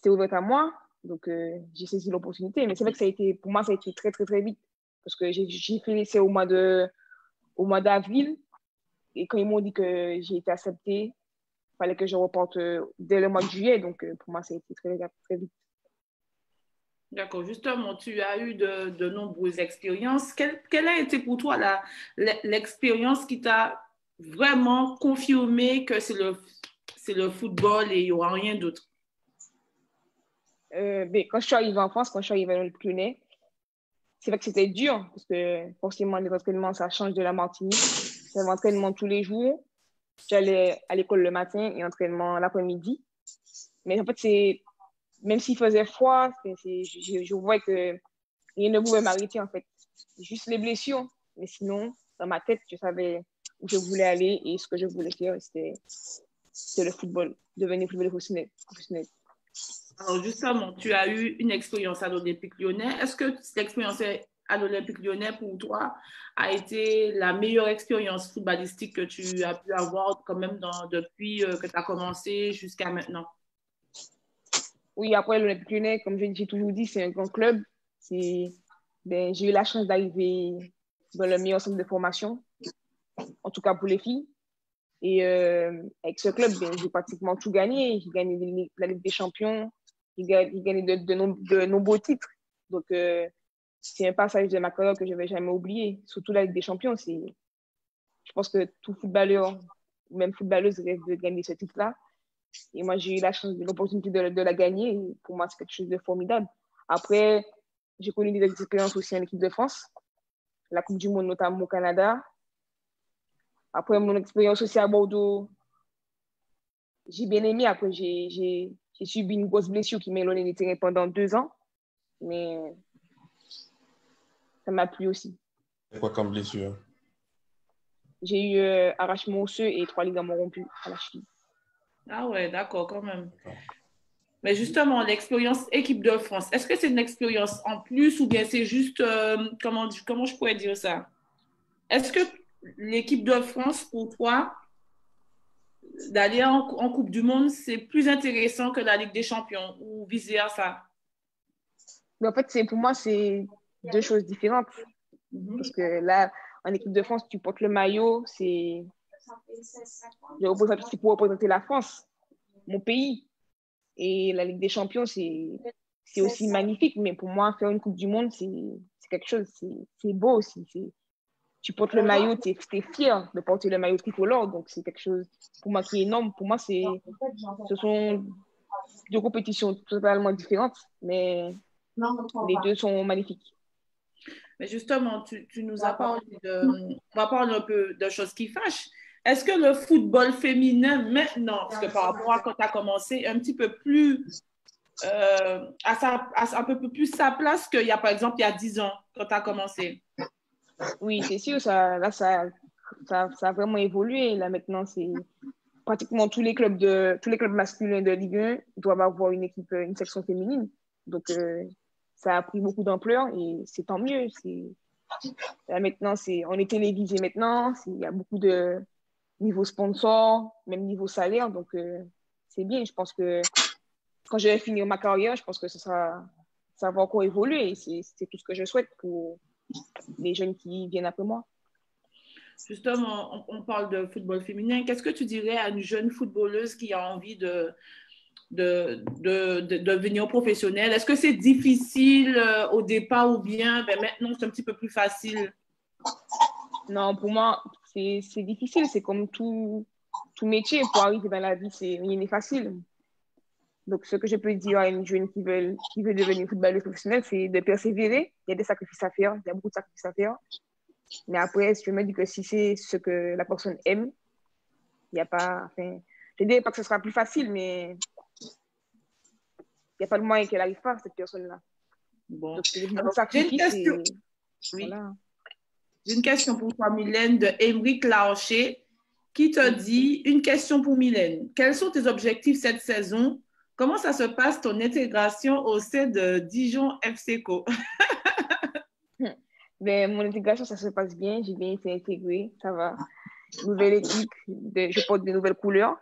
ouverte à moi. Donc, j'ai saisi l'opportunité. Mais c'est vrai que pour moi, ça a été très, très, très vite parce que j'ai fait l'essai au mois d'avril. Et quand ils m'ont dit que j'ai été acceptée, il fallait que je reporte dès le mois de juillet. Donc, pour moi, ça a été très, très vite. D'accord. Justement, tu as eu de nombreuses expériences. Quelle a été pour toi l'expérience qui t'a vraiment confirmé que c'est le football et il n'y aura rien d'autre? Quand je suis arrivée en France, quand je suis arrivée à l'Olympique Lyonnais, c'est vrai que c'était dur parce que forcément, les entraînements, ça change de la Martinique. J'avais entraînement tous les jours. J'allais à l'école le matin et entraînement l'après-midi. Mais en fait, même s'il faisait froid, je voyais que rien ne pouvait m'arrêter en fait. Juste les blessures. Mais sinon, dans ma tête, je savais où je voulais aller et ce que je voulais faire, c'était le football, devenir footballeur professionnel. Alors justement, tu as eu une expérience à l'Olympique Lyonnais. Est-ce que cette expérience à l'Olympique Lyonnais, pour toi, a été la meilleure expérience footballistique que tu as pu avoir quand même depuis que tu as commencé jusqu'à maintenant? Oui, après l'Olympique Lyonnais, comme j'ai toujours dit, c'est un grand club. J'ai eu la chance d'arriver dans le meilleur centre de formation, en tout cas pour les filles. Et avec ce club, j'ai pratiquement tout gagné. J'ai gagné la Ligue des Champions, j'ai gagné de nombreux titres. Donc, c'est un passage de ma carrière que je ne vais jamais oublier. Surtout la Ligue des Champions. Je pense que tout footballeur, ou même footballeuse, rêve de gagner ce titre-là. Et moi, j'ai eu l'opportunité de la gagner. Et pour moi, c'est quelque chose de formidable. Après, j'ai connu des expériences aussi en équipe de France, la Coupe du Monde, notamment au Canada. Après, mon expérience aussi à Bordeaux, j'ai bien aimé. Après, j'ai subi une grosse blessure qui m'a éloigné des terrains pendant 2 ans. Mais ça m'a plu aussi. C'est quoi comme blessure? J'ai eu arrachement osseux et 3 ligaments rompus à la cheville. Ah ouais, d'accord, quand même. Mais justement, l'expérience équipe de France, est-ce que c'est une expérience en plus ou bien c'est juste, comment je pourrais dire ça? Est-ce que l'équipe de France, pour toi, d'aller en Coupe du Monde, c'est plus intéressant que la Ligue des Champions ou vice-versa? Mais en fait, pour moi, c'est 2 choses différentes. Parce que là, en équipe de France, tu portes le maillot, c'est pour représenter la France, mon pays. Et la Ligue des Champions, c'est aussi magnifique. Mais pour moi, faire une Coupe du Monde, c'est quelque chose, c'est beau aussi. Tu portes le maillot, tu es fier de porter le maillot tricolore. Donc, c'est quelque chose, pour moi, qui est énorme. Pour moi, ce sont 2 compétitions totalement différentes, mais les 2 sont magnifiques. Mais justement, tu nous as parlé on va parler un peu de choses qui fâchent. Est-ce que le football féminin maintenant, parce que par rapport à quand tu as commencé, un petit peu plus, un peu plus sa place qu'il y a, par exemple, il y a 10 ans, quand tu as commencé? Oui, c'est sûr, ça a vraiment évolué. Là, maintenant, c'est pratiquement tous les clubs masculins de Ligue 1 doivent avoir une section féminine. Donc, ça a pris beaucoup d'ampleur et c'est tant mieux. Là, maintenant, on est télévisé maintenant. Il y a beaucoup de niveau sponsor, même niveau salaire. Donc, c'est bien. Je pense que quand je vais finir ma carrière, je pense que ça va encore évoluer. Et c'est tout ce que je souhaite pour les jeunes qui viennent après moi. Justement, on parle de football féminin. Qu'est-ce que tu dirais à une jeune footballeuse qui a envie de devenir professionnelle? Est-ce que c'est difficile au départ ou bien maintenant c'est un petit peu plus facile? Non, pour moi, c'est difficile. C'est comme tout métier. Pour arriver dans la vie, rien n'est facile. Donc, ce que je peux dire à une jeune qui veut devenir footballeuse professionnelle, c'est de persévérer. Il y a des sacrifices à faire. Il y a beaucoup de sacrifices à faire. Mais après, je me dis que si c'est ce que la personne aime, il n'y a pas... Enfin, je ne dirais pas que ce sera plus facile, mais il n'y a pas de moyen qu'elle n'arrive pas, cette personne-là. Bon. Donc, c'est un sacrifice. Voilà. J'ai une question pour toi, Mylène, de Émeric Laoché, qui te dit, une question pour Mylène. Quels sont tes objectifs cette saison? Comment ça se passe ton intégration au sein de Dijon FCCO? Ben, mon intégration, ça se passe bien. J'ai bien été intégrée. Ça va. Nouvelle équipe. Je porte de nouvelles couleurs.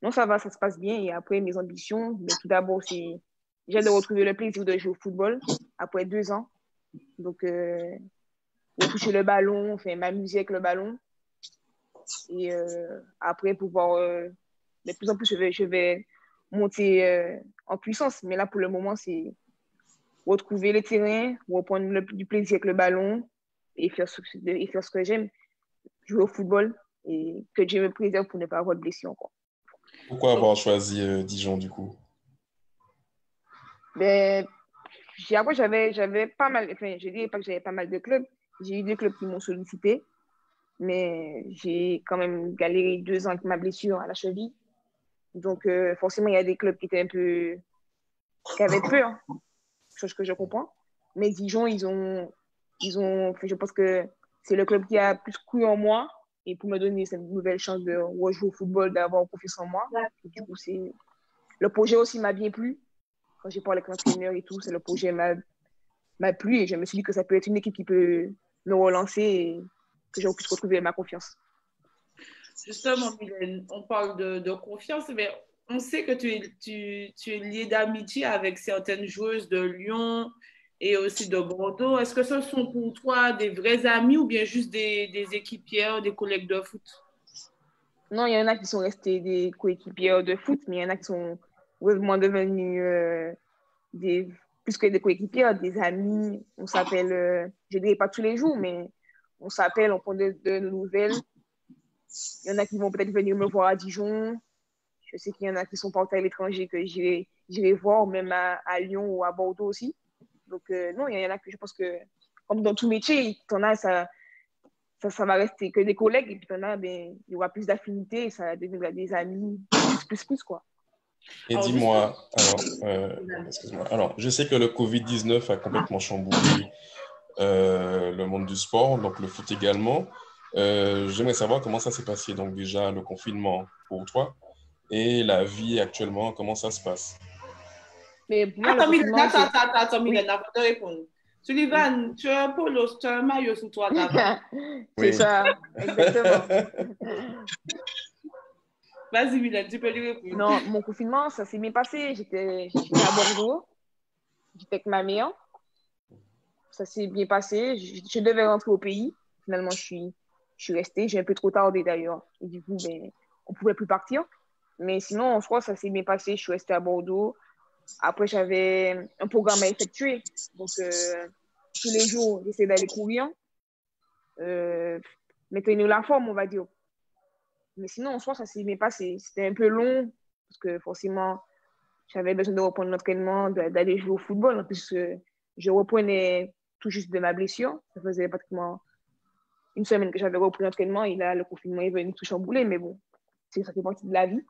Non, ça va, ça se passe bien. Et après, mes ambitions, mais tout d'abord, c'est déjà de retrouver le plaisir de jouer au football après 2 ans. Donc, toucher le ballon, enfin, m'amuser avec le ballon. Et après, pouvoir, de plus en plus, je vais monter en puissance. Mais là, pour le moment, c'est retrouver les terrains, reprendre du plaisir avec le ballon et faire ce que j'aime, jouer au football et que Dieu me préserve pour ne pas avoir de blessure encore. Pourquoi avoir choisi Dijon, du coup? Ben, après, j'avais pas mal, enfin, je dirais pas que j'avais pas mal de clubs. J'ai eu 2 clubs qui m'ont sollicité, mais j'ai quand même galéré 2 ans avec ma blessure à la cheville. Donc, forcément, il y a des clubs qui avaient peur, chose que je comprends. Mais Dijon, je pense que c'est le club qui a plus cru en moi et pour me donner cette nouvelle chance de rejouer au football, d'avoir confiance en moi. Et du coup, le projet aussi m'a bien plu. Quand j'ai parlé avec l'entraîneur et tout, le projet m'a plu et je me suis dit que ça peut être une équipe qui peut me relancer et que je puisse retrouver ma confiance. Justement, Mylène, on parle de confiance, mais on sait que tu es liée d'amitié avec certaines joueuses de Lyon et aussi de Bordeaux. Est-ce que ce sont pour toi des vrais amis ou bien juste des équipières, des collègues de foot? Non, il y en a qui sont restés des coéquipières de foot, mais il y en a qui sont vraiment devenus plus que des coéquipières, des amis. On s'appelle, je ne dirais pas tous les jours, mais on s'appelle, on prend de nouvelles. Il y en a qui vont peut-être venir me voir à Dijon. Je sais qu'il y en a qui sont partis à l'étranger que j'irai voir, même à Lyon ou à Bordeaux aussi. Donc, non, il y en a que je pense que, comme dans tout métier, t'en as, ça va rester que des collègues, et puis t'en as, ben, il y aura plus d'affinité, et ça deviendra des amis, plus, quoi. Et Alors, dis-moi, excuse-moi. Alors, je sais que le Covid-19 a complètement chamboulé le monde du sport, donc le foot également. J'aimerais savoir comment ça s'est passé, donc déjà le confinement pour toi et la vie actuellement, comment ça se passe. Mais pour moi, le Attends, Mylène, confinement, c'est... attends, Oui. Mylène, avant de répondre. Sullivan, tu as un polo, tu as un maillot sous toi d'avant. C'est Oui. ça, exactement. Vas-y, Mylène, tu peux lui répondre. Non, mon confinement, ça s'est bien passé. J'étais à Bordeaux, j'étais avec ma mère. Ça s'est bien passé. Je devais rentrer au pays. Finalement, je suis restée. J'ai un peu trop tardé d'ailleurs. Et du coup, ben, on ne pouvait plus partir. Mais sinon, je crois que ça s'est bien passé. Je suis restée à Bordeaux. Après, j'avais un programme à effectuer. Donc, tous les jours, j'essayais d'aller courir. Maintenir la forme, on va dire. Mais sinon, en soi, ça s'est bien passé. C'était un peu long parce que forcément, j'avais besoin de reprendre l'entraînement, d'aller jouer au football. En plus, je reprenais tout juste de ma blessure. Ça faisait pratiquement une semaine que j'avais repris l'entraînement et là, le confinement est venu tout chambouler. Mais bon, ça fait partie de la vie.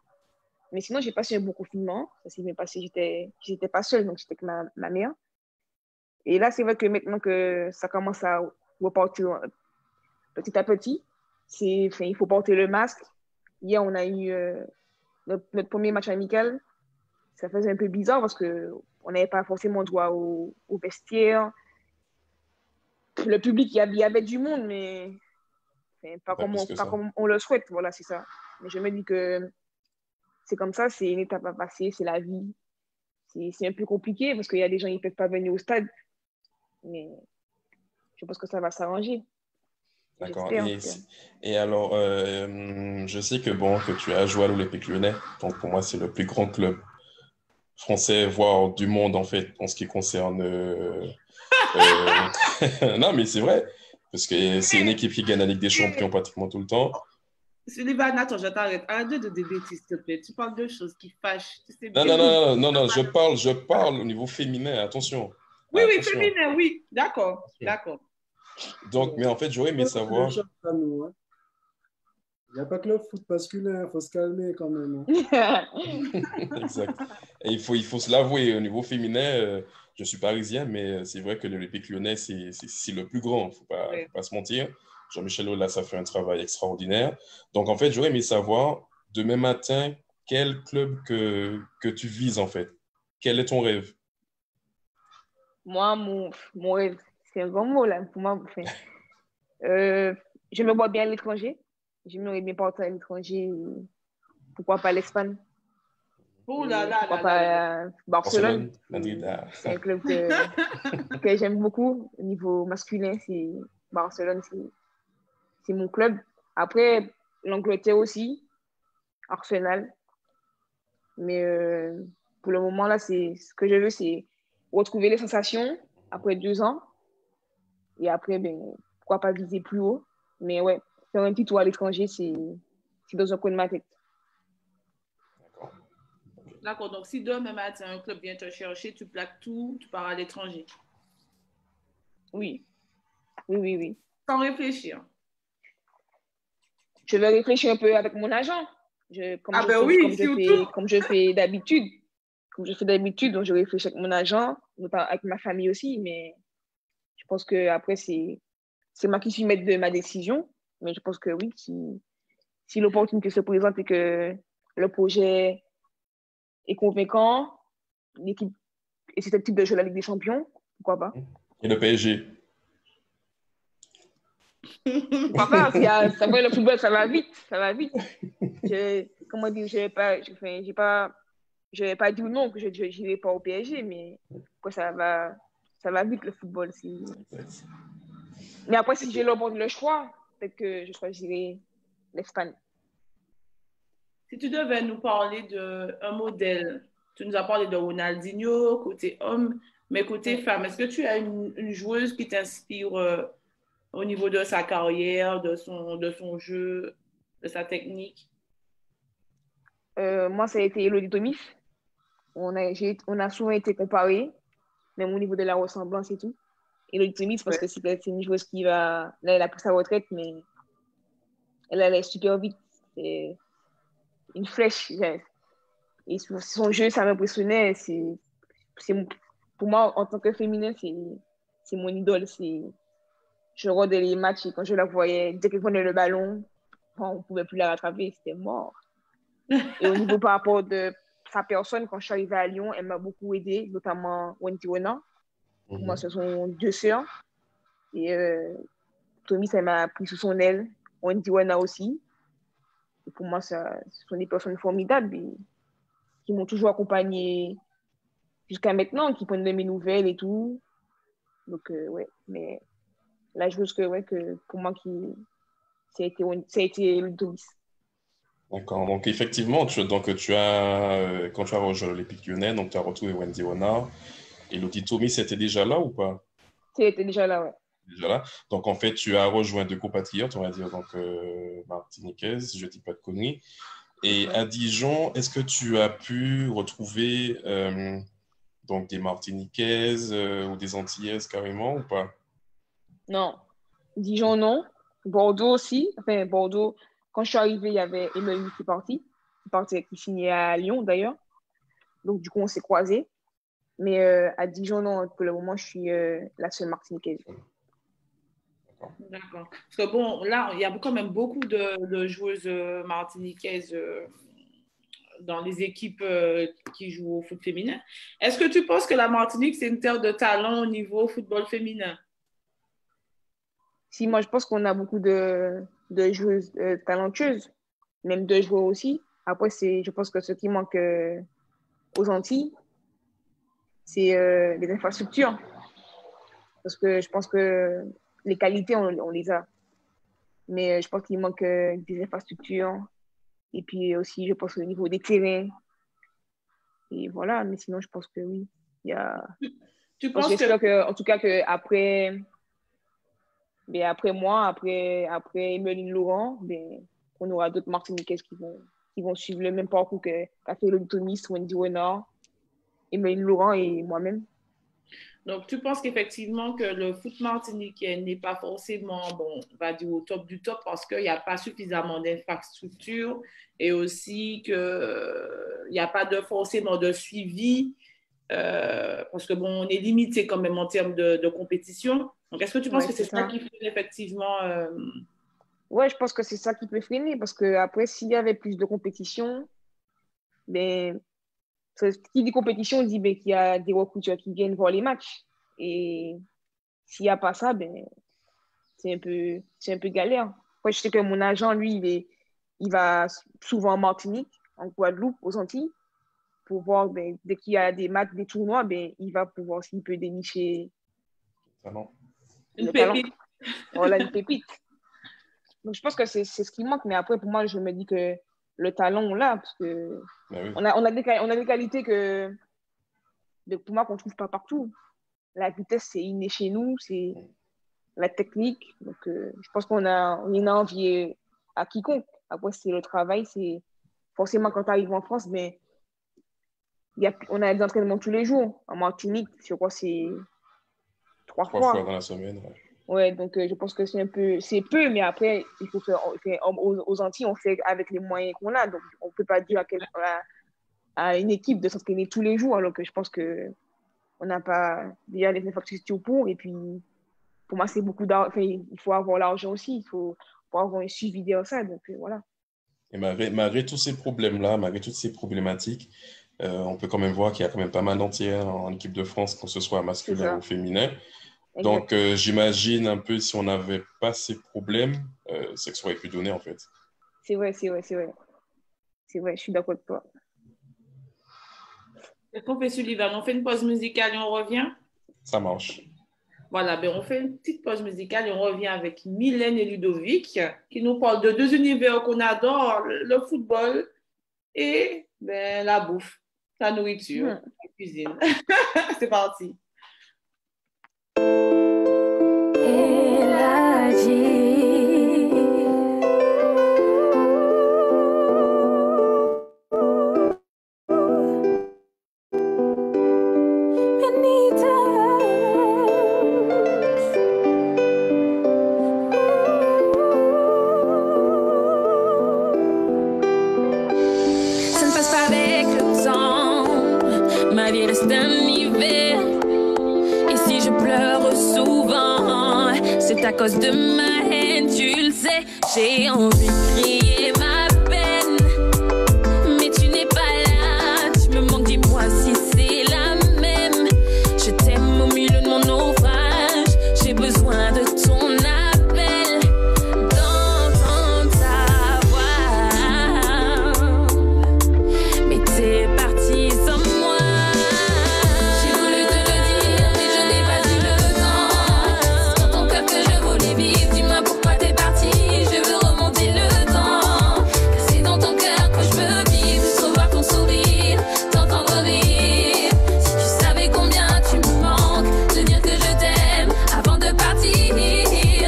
Mais sinon, j'ai passé un bon confinement. Ça s'est bien passé. J'étais pas seule, donc j'étais avec ma mère. Et là, c'est vrai que maintenant que ça commence à repartir petit à petit, il faut porter le masque. Hier, on a eu notre premier match amical. Ça faisait un peu bizarre parce qu'on n'avait pas forcément droit au vestiaire. Le public, il y avait du monde, mais pas comme on le souhaite. Voilà, c'est ça. Mais je me dis que c'est comme ça, c'est une étape à passer, c'est la vie. C'est un peu compliqué parce qu'il y a des gens qui ne peuvent pas venir au stade. Mais je pense que ça va s'arranger. D'accord. Et alors, je sais que tu as joué à l'Olympique Lyonnais. Donc, pour moi, c'est le plus grand club français, voire du monde, en fait, en ce qui concerne... Non, mais c'est vrai. Parce que c'est une équipe qui gagne la Ligue des Champions pratiquement tout le temps. Sullivan, attends, je t'arrête. Arrête de des bêtises, s'il te plaît. Tu parles de choses qui fâchent. Tu sais Non, je parle au niveau féminin, attention. Oui, féminin, oui. D'accord. Donc, mais en fait, j'aurais aimé savoir... Il n'y a pas que le foot masculin, il faut se calmer quand même. Exact. Et il faut se l'avouer, au niveau féminin, je suis parisien, mais c'est vrai que l'Olympique Lyonnais, c'est le plus grand, il ne faut pas se mentir. Jean-Michel Aulas a fait un travail extraordinaire. Donc, en fait, j'aurais aimé savoir, demain matin, quel club que tu vises, en fait. Quel est ton rêve? Moi, mon rêve, c'est un grand mot, là. Pour moi, je me vois bien à l'étranger. J'aimerais bien partir à l'étranger. Pourquoi pas l'Espagne? Oh là là. Pourquoi pas Barcelone? Madrid. C'est un club que j'aime beaucoup. Au niveau masculin, c'est Barcelone, c'est mon club. Après, l'Angleterre aussi, Arsenal. Mais pour le moment, là, ce que je veux, c'est retrouver les sensations après 2 ans. Et après, pourquoi pas viser plus haut. Mais ouais, faire un petit tour à l'étranger, c'est dans un coin de ma tête. D'accord, donc si demain matin, un club vient te chercher, tu plaques tout, tu pars à l'étranger. Oui. Sans réfléchir. Je vais réfléchir un peu avec mon agent. Comme je fais d'habitude. Donc je réfléchis avec mon agent, avec ma famille aussi, mais je pense qu'après, c'est moi qui suis maître de ma décision. Mais je pense que oui, si l'opportunité se présente et que le projet est convaincant, l'équipe est susceptible de jouer la Ligue des Champions, pourquoi pas. Et le PSG? Pourquoi pas? Ça va, le football, ça va vite. Comment dire, je vais pas dire non que je n'irai pas au PSG, mais quoi, ça va vite le football. Mais après, si j'ai le choix, peut-être que je choisirai l'Espagne. Si tu devais nous parler d'un modèle, tu nous as parlé de Ronaldinho, côté homme, mais côté femme, est-ce que tu as une joueuse qui t'inspire au niveau de sa carrière, de son jeu, de sa technique? Moi, ça a été Elodie Tomis. On a souvent été comparés, même au niveau de la ressemblance et tout. Elodie Tomis, parce que c'est une joueuse qui va. Là, elle a pris sa retraite, mais elle allait super vite. C'est une flèche. Et son jeu, ça m'impressionnait. Pour moi, en tant que féminin, c'est mon idole. Je regardais les matchs et quand je la voyais, dès qu'elle prenait le ballon, on ne pouvait plus la rattraper, c'était mort. Et au niveau par rapport de sa personne, quand je suis arrivée à Lyon, elle m'a beaucoup aidée, notamment Wendy Renard. Pour moi, ce sont deux sœurs. Et Tommy, ça m'a pris sous son aile. Wendy Renard aussi. Et pour moi, ce sont des personnes formidables qui m'ont toujours accompagnée jusqu'à maintenant, qui prennent de mes nouvelles et tout. Donc, ouais. Mais la joueuse que pour moi, ça a été le Tommy. D'accord. Donc, effectivement, tu as, quand tu as rejoint l'Olympique Lyonnais, donc tu as retrouvé Wendy Renard. Et Lottie Tommy, c'était déjà là ou pas? C'était déjà là, ouais. Déjà là. Donc, en fait, tu as rejoint deux compatriotes, on va dire, donc martiniquaises, je ne dis pas de conneries. Et à Dijon, est-ce que tu as pu retrouver donc des martiniquaises ou des antillaises carrément ou pas? Non. Dijon, non. Bordeaux aussi. Enfin, Bordeaux, quand je suis arrivée, il y avait Emeline qui est partie, qui signait à Lyon d'ailleurs. Donc, du coup, on s'est croisés. Mais à Dijon, non, pour le moment, je suis la seule martiniquaise. D'accord. Parce que bon, là, il y a quand même beaucoup de joueuses martiniquaises dans les équipes qui jouent au foot féminin. Est-ce que tu penses que la Martinique, c'est une terre de talent au niveau football féminin? Si, moi, je pense qu'on a beaucoup de joueuses talentueuses, même de joueurs aussi. Après, je pense que ce qui manque aux Antilles, c'est les infrastructures. Parce que je pense que les qualités, on les a. Mais je pense qu'il manque des infrastructures. Et puis aussi, je pense au niveau des terrains. Et voilà, mais sinon, je pense que oui. Tu penses j'espère que, en tout cas, qu'après moi, après Emeline Laurent, on aura d'autres Martiniquaises qui vont suivre le même parcours qu'a fait Lolly Thomas, Wendy Renard, Emeline Laurent et moi-même. Donc, tu penses qu'effectivement que le foot martiniquais n'est pas forcément, bon, on va dire au top du top parce qu'il n'y a pas suffisamment d'infrastructures et aussi qu'il n'y a pas forcément de suivi parce que, bon, on est limité quand même en termes de compétition. Donc, est-ce que tu penses que c'est ça qui fait effectivement Ouais, je pense que c'est ça qui peut freiner parce qu'après, s'il y avait plus de compétition, qui dit compétition dit qu'il y a des recruteurs qui viennent voir les matchs. Et s'il n'y a pas ça, c'est un peu galère. Moi, je sais que mon agent, lui, il va souvent en Martinique, en Guadeloupe, aux Antilles, pour voir, dès qu'il y a des matchs, des tournois, il va pouvoir s'il peut dénicher une pépite. Voilà, une pépite. Donc, je pense que c'est ce qui manque. Mais après, pour moi, je me dis que le talent, on l'a, parce que on a des qualités pour moi, qu'on ne trouve pas partout. La vitesse, c'est inné chez nous, c'est la technique. Donc, je pense qu'on a envie à quiconque. Après, c'est le travail. C'est forcément quand tu arrives en France, on a des entraînements tous les jours. En Martinique, je crois que c'est 3 fois dans la semaine. Ouais, donc je pense que c'est peu, mais après, il faut aux Antilles, on fait avec les moyens qu'on a. Donc, on ne peut pas dire à une équipe de s'entraîner tous les jours, alors que je pense qu'on n'a pas déjà les infrastructures pour. Et puis, pour moi, c'est beaucoup d'argent. Enfin, il faut avoir l'argent aussi. Il faut avoir un suivi derrière ça. Donc, voilà. Et malgré tous ces problèmes-là, malgré toutes ces problématiques, on peut quand même voir qu'il y a quand même pas mal d'entières en équipe de France, que ce soit masculin ou féminin. Donc, j'imagine un peu si on n'avait pas ces problèmes, c'est que ça aurait pu donner en fait. C'est vrai. C'est vrai, je suis d'accord avec toi. Qu'est-ce qu'on fait, Sullivan? On fait une pause musicale et on revient? Ça marche. Voilà, on fait une petite pause musicale et on revient avec Mylène et Ludovic qui nous parlent de deux univers qu'on adore, le football et la bouffe, la nourriture, la cuisine. C'est parti. ma vie reste un hiver. Et si je pleure souvent, c'est à cause de ma haine, tu le sais. J'ai envie de crier ma peine, mais tu n'es pas là. Tu me manques, dis-moi si c'est la même. Je t'aime au milieu de mon naufrage. J'ai besoin de ton appel, d'entendre ta voix. Mais t'es parti sans moi. J'ai voulu te le dire, mais je n'ai pas eu le temps. C'est dans ton cœur que je voulais vivre. Dis-moi pourquoi t'es parti. Je veux remonter le temps. Car c'est dans ton cœur que je veux vivre. Juste revoir ton sourire, t'entendre rire. Si tu savais combien tu me manques, te dire que je t'aime avant de partir.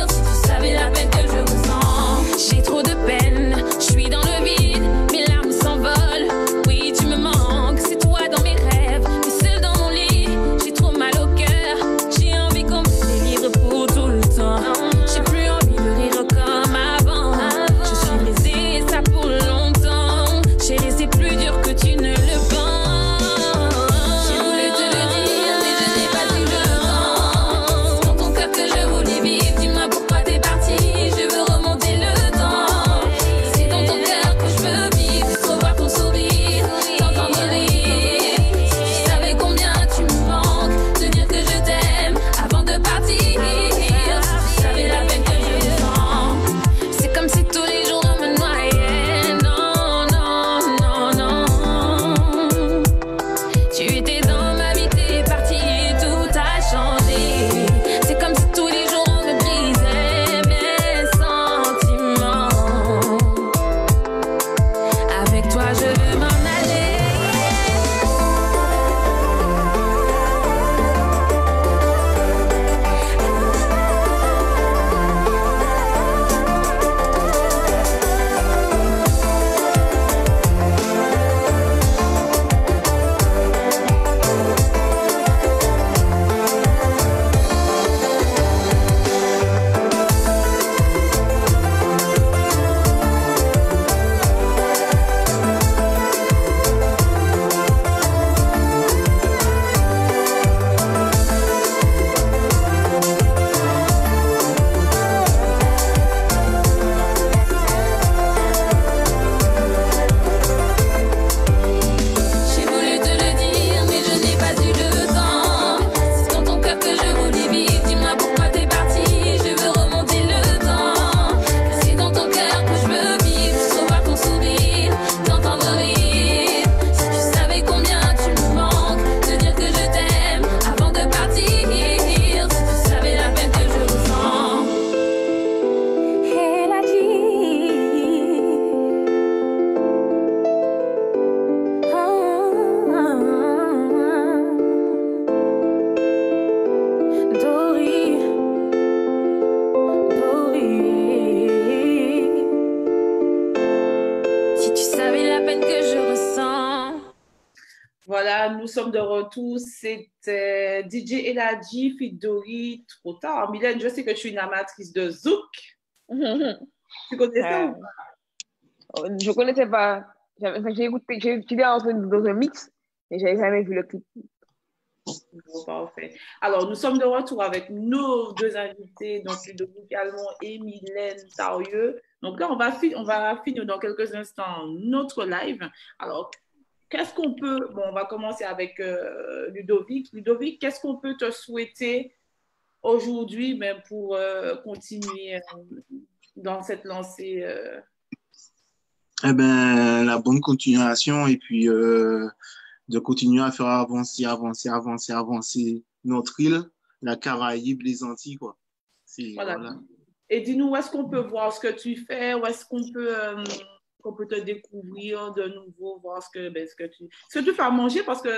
Si tu savais la peine que je ressens. J'ai trop de peine, je suis dans le vide, mes larmes s'envolent. Oui, tu me manques, c'est toi dans mes rêves, mais seule dans mon lit. J'ai trop mal au cœur, j'ai envie qu'on me délivre pour tout le temps. J'ai plus envie de rire comme avant. Je suis brisée, ça pour longtemps. Chérie, c'est plus dur que tu ne le penses. J'ai voulu te le dire, mais je n'ai pas eu le temps. C'est dans ton cœur que je voulais vivre. Dis-moi pourquoi t'es parti. Je veux remonter le temps. C'est dans ton cœur que je veux vivre. Juste revoir ton sourire, t'entendre rire. Si tu savais combien tu me manques, te dire que je t'aime avant de partir. Si tu savais la peine que je ressens. C'est comme si tous les jours on me noyait. Non, non, non, non. Tu étais dans ma vie, t'es parti, tout a changé. C'est comme si tous les jours on me brisait mes sentiments. Avec toi je veux m'en aller. J'ai voulu te le dire, mais je n'ai pas eu le temps. C'est dans ton cœur que je voulais vivre. Dis-moi pourquoi t'es parti. Je veux remonter le temps. Car c'est dans ton cœur que je veux vivre. Juste revoir ton sourire, t'entendre rire. Si tu savais combien tu me manques, te dire que je t'aime avant de partir. Si tu savais la peine que je ressens. Elle a Dory, Dory. Si tu savais la peine que je ressens. Voilà, nous sommes de retour. C'était DJ Eladji, Fit Dory, trop tard. Mylène, je sais que tu es une amatrice de Zouk. Tu connais ça ou pas? Je connaissais pas. J'ai écouté, j'ai étudié dans un mix, mais j'avais jamais vu le clip. Bon, parfait. Alors, nous sommes de retour avec nos deux invités, donc Ludovic Almond et Mylène Tarieux. Donc là, on va finir dans quelques instants notre live. Alors, qu'est-ce qu'on peut... Bon, on va commencer avec Ludovic. Ludovic, qu'est-ce qu'on peut te souhaiter aujourd'hui, même pour continuer dans cette lancée Eh ben, la bonne continuation et puis de continuer à faire avancer notre île, la Caraïbe, les Antilles, quoi. Voilà. Et dis-nous, où est-ce qu'on peut voir ce que tu fais? Où est-ce qu'on peut te découvrir de nouveau, voir ce que tu fais à manger? Parce que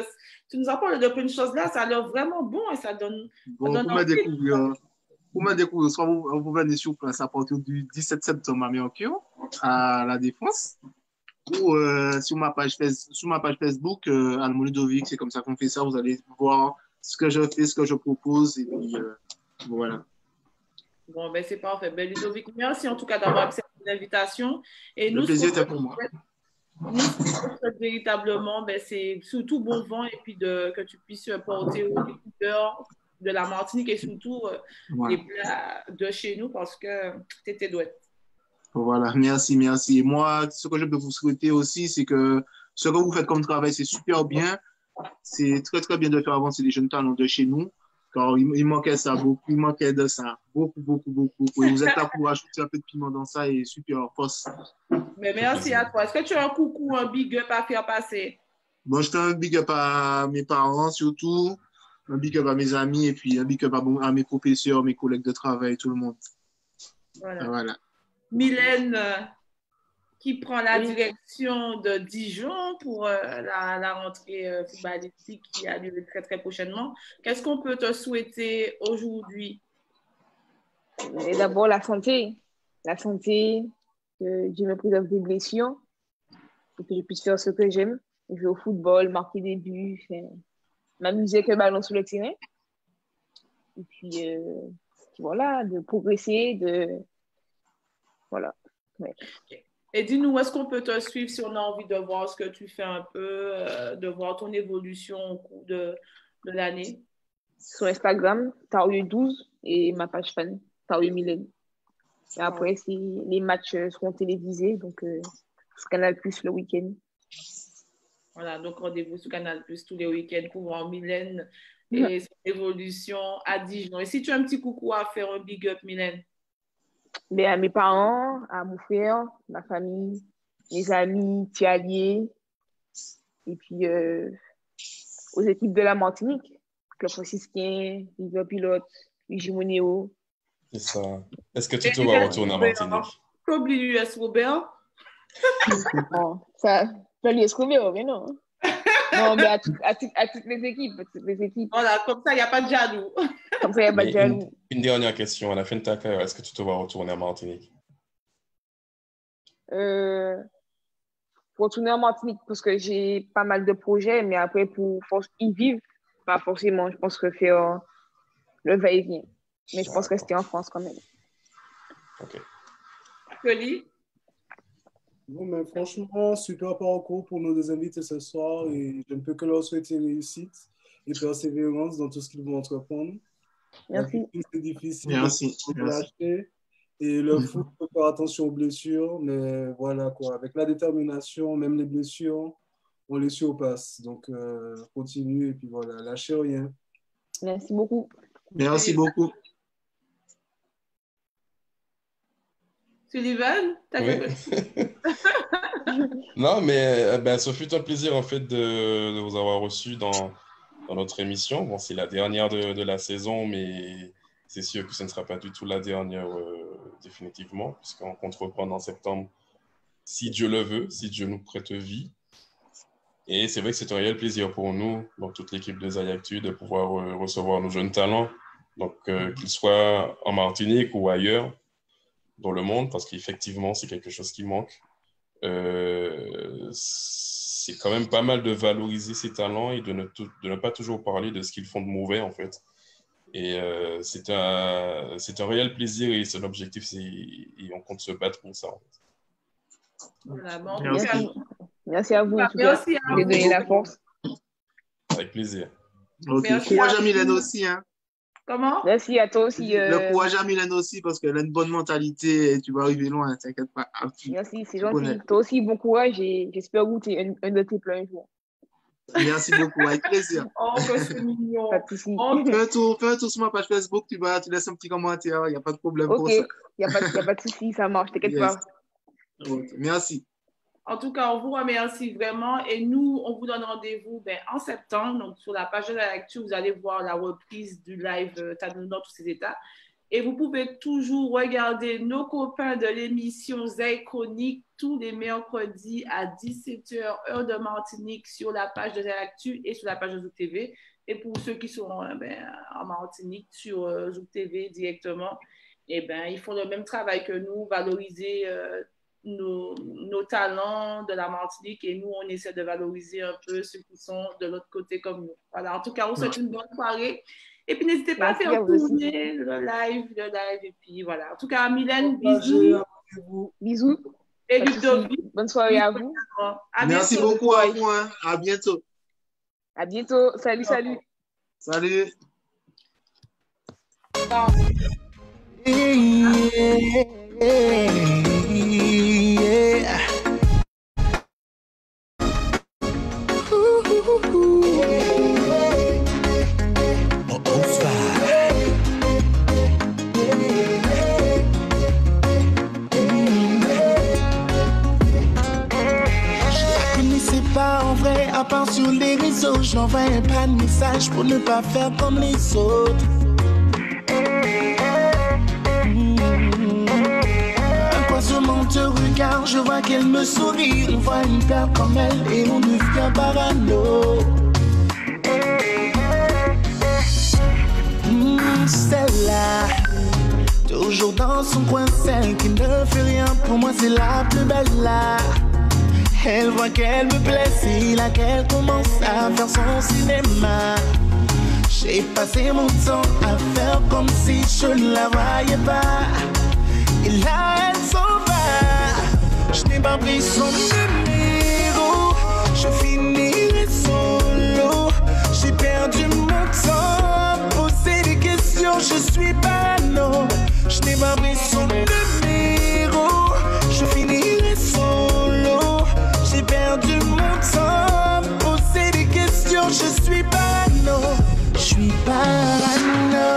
tu nous as parlé de plein de choses là, ça a l'air vraiment bon et ça donne... Bon, pour me découvrir, soit vous venez sur place à partir du 17 septembre à Mercure, à La Défense, ou sur ma page Facebook, Almond Ludovic, c'est comme ça qu'on fait ça, vous allez voir ce que je fais, ce que je propose, et puis voilà. Bon, ben c'est parfait. Ben, Ludovic, merci en tout cas d'avoir accepté l'invitation. Le plaisir était pour moi. nous, ce qu'on souhaite véritablement, ben, c'est surtout bon vent et puis que tu puisses porter aux écouteurs de la Martinique et surtout les plats de chez nous parce que tu étais douette. Voilà, merci, merci. Et moi, ce que je peux vous souhaiter aussi, c'est que ce que vous faites comme travail, c'est super bien. C'est très, très bien de faire avancer les jeunes talents de chez nous. Car il manquait ça beaucoup, il manquait de ça. Beaucoup, beaucoup, beaucoup. Et vous êtes là pour ajouter un peu de piment dans ça et super, force. Mais merci à toi. Est-ce que tu as un coucou, un big up à faire passer? Bon, je fais un big up à mes parents surtout, un big up à mes amis et puis un big up à mes professeurs, mes collègues de travail, tout le monde. Voilà. Mylène, qui prend la direction de Dijon pour la rentrée footballistique qui a lieu très, très prochainement. Qu'est-ce qu'on peut te souhaiter aujourd'hui? D'abord, la santé. La santé, que Dieu me préserve des blessures et que je puisse faire ce que j'aime. Jouer au football, marquer des buts, m'amuser avec le ballon sur le terrain. Et puis, voilà, de progresser, Voilà. Ouais. Et dis-nous, où est-ce qu'on peut te suivre si on a envie de voir ce que tu fais un peu, de voir ton évolution au cours de l'année? Sur Instagram, Taouyou12 et ma page fan, Taouyou Mylène. Et après, les matchs seront télévisés, donc sur Canal+ le week-end. Voilà, donc rendez-vous sur Canal+ tous les week-ends pour voir Mylène et son évolution à Dijon. Et si tu as un petit coucou à faire, un big up, Mylène? Mais à mes parents, à mon frère, ma famille, mes amis, Thialier, et puis aux équipes de la Martinique, Club franciscain, River Pilote, Luigi Moneo. C'est ça. Est-ce que tu te vas retourner en Martinique? T'oublies l'US Robert? Non, ça, pas l'US Robert, mais non. Non, mais à toutes les équipes. Voilà, comme ça, il n'y a pas de jaloux. Comme ça, il n'y a pas de jaloux. Une dernière question. À la fin de ta carrière, est-ce que tu te vas retourner en Martinique? Retourner en Martinique parce que j'ai pas mal de projets, mais après, pour y vivre, pas forcément. Je pense que faire le va-et-vient. Mais je pense rester en France quand même. OK. Coli? Bon, mais franchement, super parcours pour nos deux invités ce soir et je ne peux que leur souhaiter réussite et persévérance dans tout ce qu'ils vont entreprendre. Merci. C'est difficile. Merci. De lâcher et le foot, il faut faire attention aux blessures, mais voilà quoi, avec la détermination, même les blessures, on les surpasse. Donc, continue et puis voilà, lâchez rien. Merci beaucoup. Merci beaucoup. Sullivan, oui. Non, mais ce fut un plaisir en fait de vous avoir reçu dans notre émission. Bon, c'est la dernière de la saison, mais c'est sûr que ce ne sera pas du tout la dernière définitivement, puisqu'on compte reprendre en septembre, si Dieu le veut, si Dieu nous prête vie. Et c'est vrai que c'est un réel plaisir pour nous, donc toute l'équipe de Zayactu, de pouvoir recevoir nos jeunes talents, donc qu'ils soient en Martinique ou ailleurs dans le monde, parce qu'effectivement, c'est quelque chose qui manque. C'est quand même pas mal de valoriser ces talents et de ne pas toujours parler de ce qu'ils font de mauvais, en fait. Et c'est un réel plaisir et c'est l'objectif, et on compte se battre pour ça, en fait. Voilà, bon, merci à vous. Merci à vous. De donner la force. Avec plaisir. Okay. Courage à Mylène aussi, hein. Comment? Merci à toi aussi. Le courage à Mylène aussi, parce qu'elle a une bonne mentalité et tu vas arriver loin, t'inquiète pas. Merci, c'est gentil. Toi aussi, bon courage et j'espère goûter un de tes plats un jour. Merci beaucoup, avec plaisir. Oh, que c'est mignon. Pas de souci. Fais un tour sur ma page Facebook, tu laisses un petit commentaire, il n'y a pas de problème pour ça. Ok, il n'y a pas de souci, ça marche, t'inquiète pas. Okay. Merci. En tout cas, on vous remercie vraiment et nous, on vous donne rendez-vous en septembre. Donc, sur la page de Zayactu, vous allez voir la reprise du live Tanouna dans tous ses états. Et vous pouvez toujours regarder nos copains de l'émission Zay Chronique tous les mercredis à 17h, heure de Martinique, sur la page de Zayactu et sur la page de Zouk TV. Et pour ceux qui sont en Martinique, sur Zouk TV directement, ils font le même travail que nous, valoriser nos talents de la Martinique et nous, on essaie de valoriser un peu ceux qui sont de l'autre côté comme nous. Voilà, en tout cas, on vous souhaite une bonne soirée. Et puis, n'hésitez pas à faire tourner le live. Et puis, voilà. En tout cas, Mylène, bisous. Bisous. Et Ludovic. Bonne soirée à vous. Merci beaucoup à vous. Hein. À bientôt. À bientôt. Salut, salut. Salut. Pas en vrai, à part sur les réseaux, je n'envoie pas de message pour ne pas faire comme les autres. Un croisement de regard, je vois qu'elle me sourit. On voit une paire comme elle et on devient parano. Celle-là, toujours dans son coin, celle qui ne fait rien. Pour moi, c'est la plus belle là. Elle voit qu'elle me plaît, c'est là qu'elle commence à faire son cinéma. J'ai passé mon temps à faire comme si je ne la voyais pas. Et là, elle s'en va. Je n'ai pas pris son numéro. Je finirai solo. J'ai perdu mon temps à poser des questions. Je suis parano. Je n'ai pas pris son numéro. Je finirai solo. J'ai perdu mon temps, poser des questions, je suis parano, je suis parano.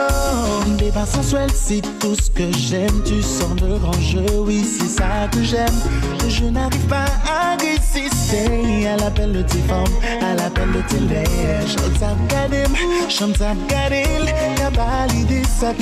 Des bas sensuels, c'est tout ce que j'aime, tu sors de grand jeu, oui c'est ça que j'aime. Je n'arrive pas à résister à l'appel de tes formes, à l'appel de tes lèvres. Chante à Gadim, chante à Gadil, t'as validé ça.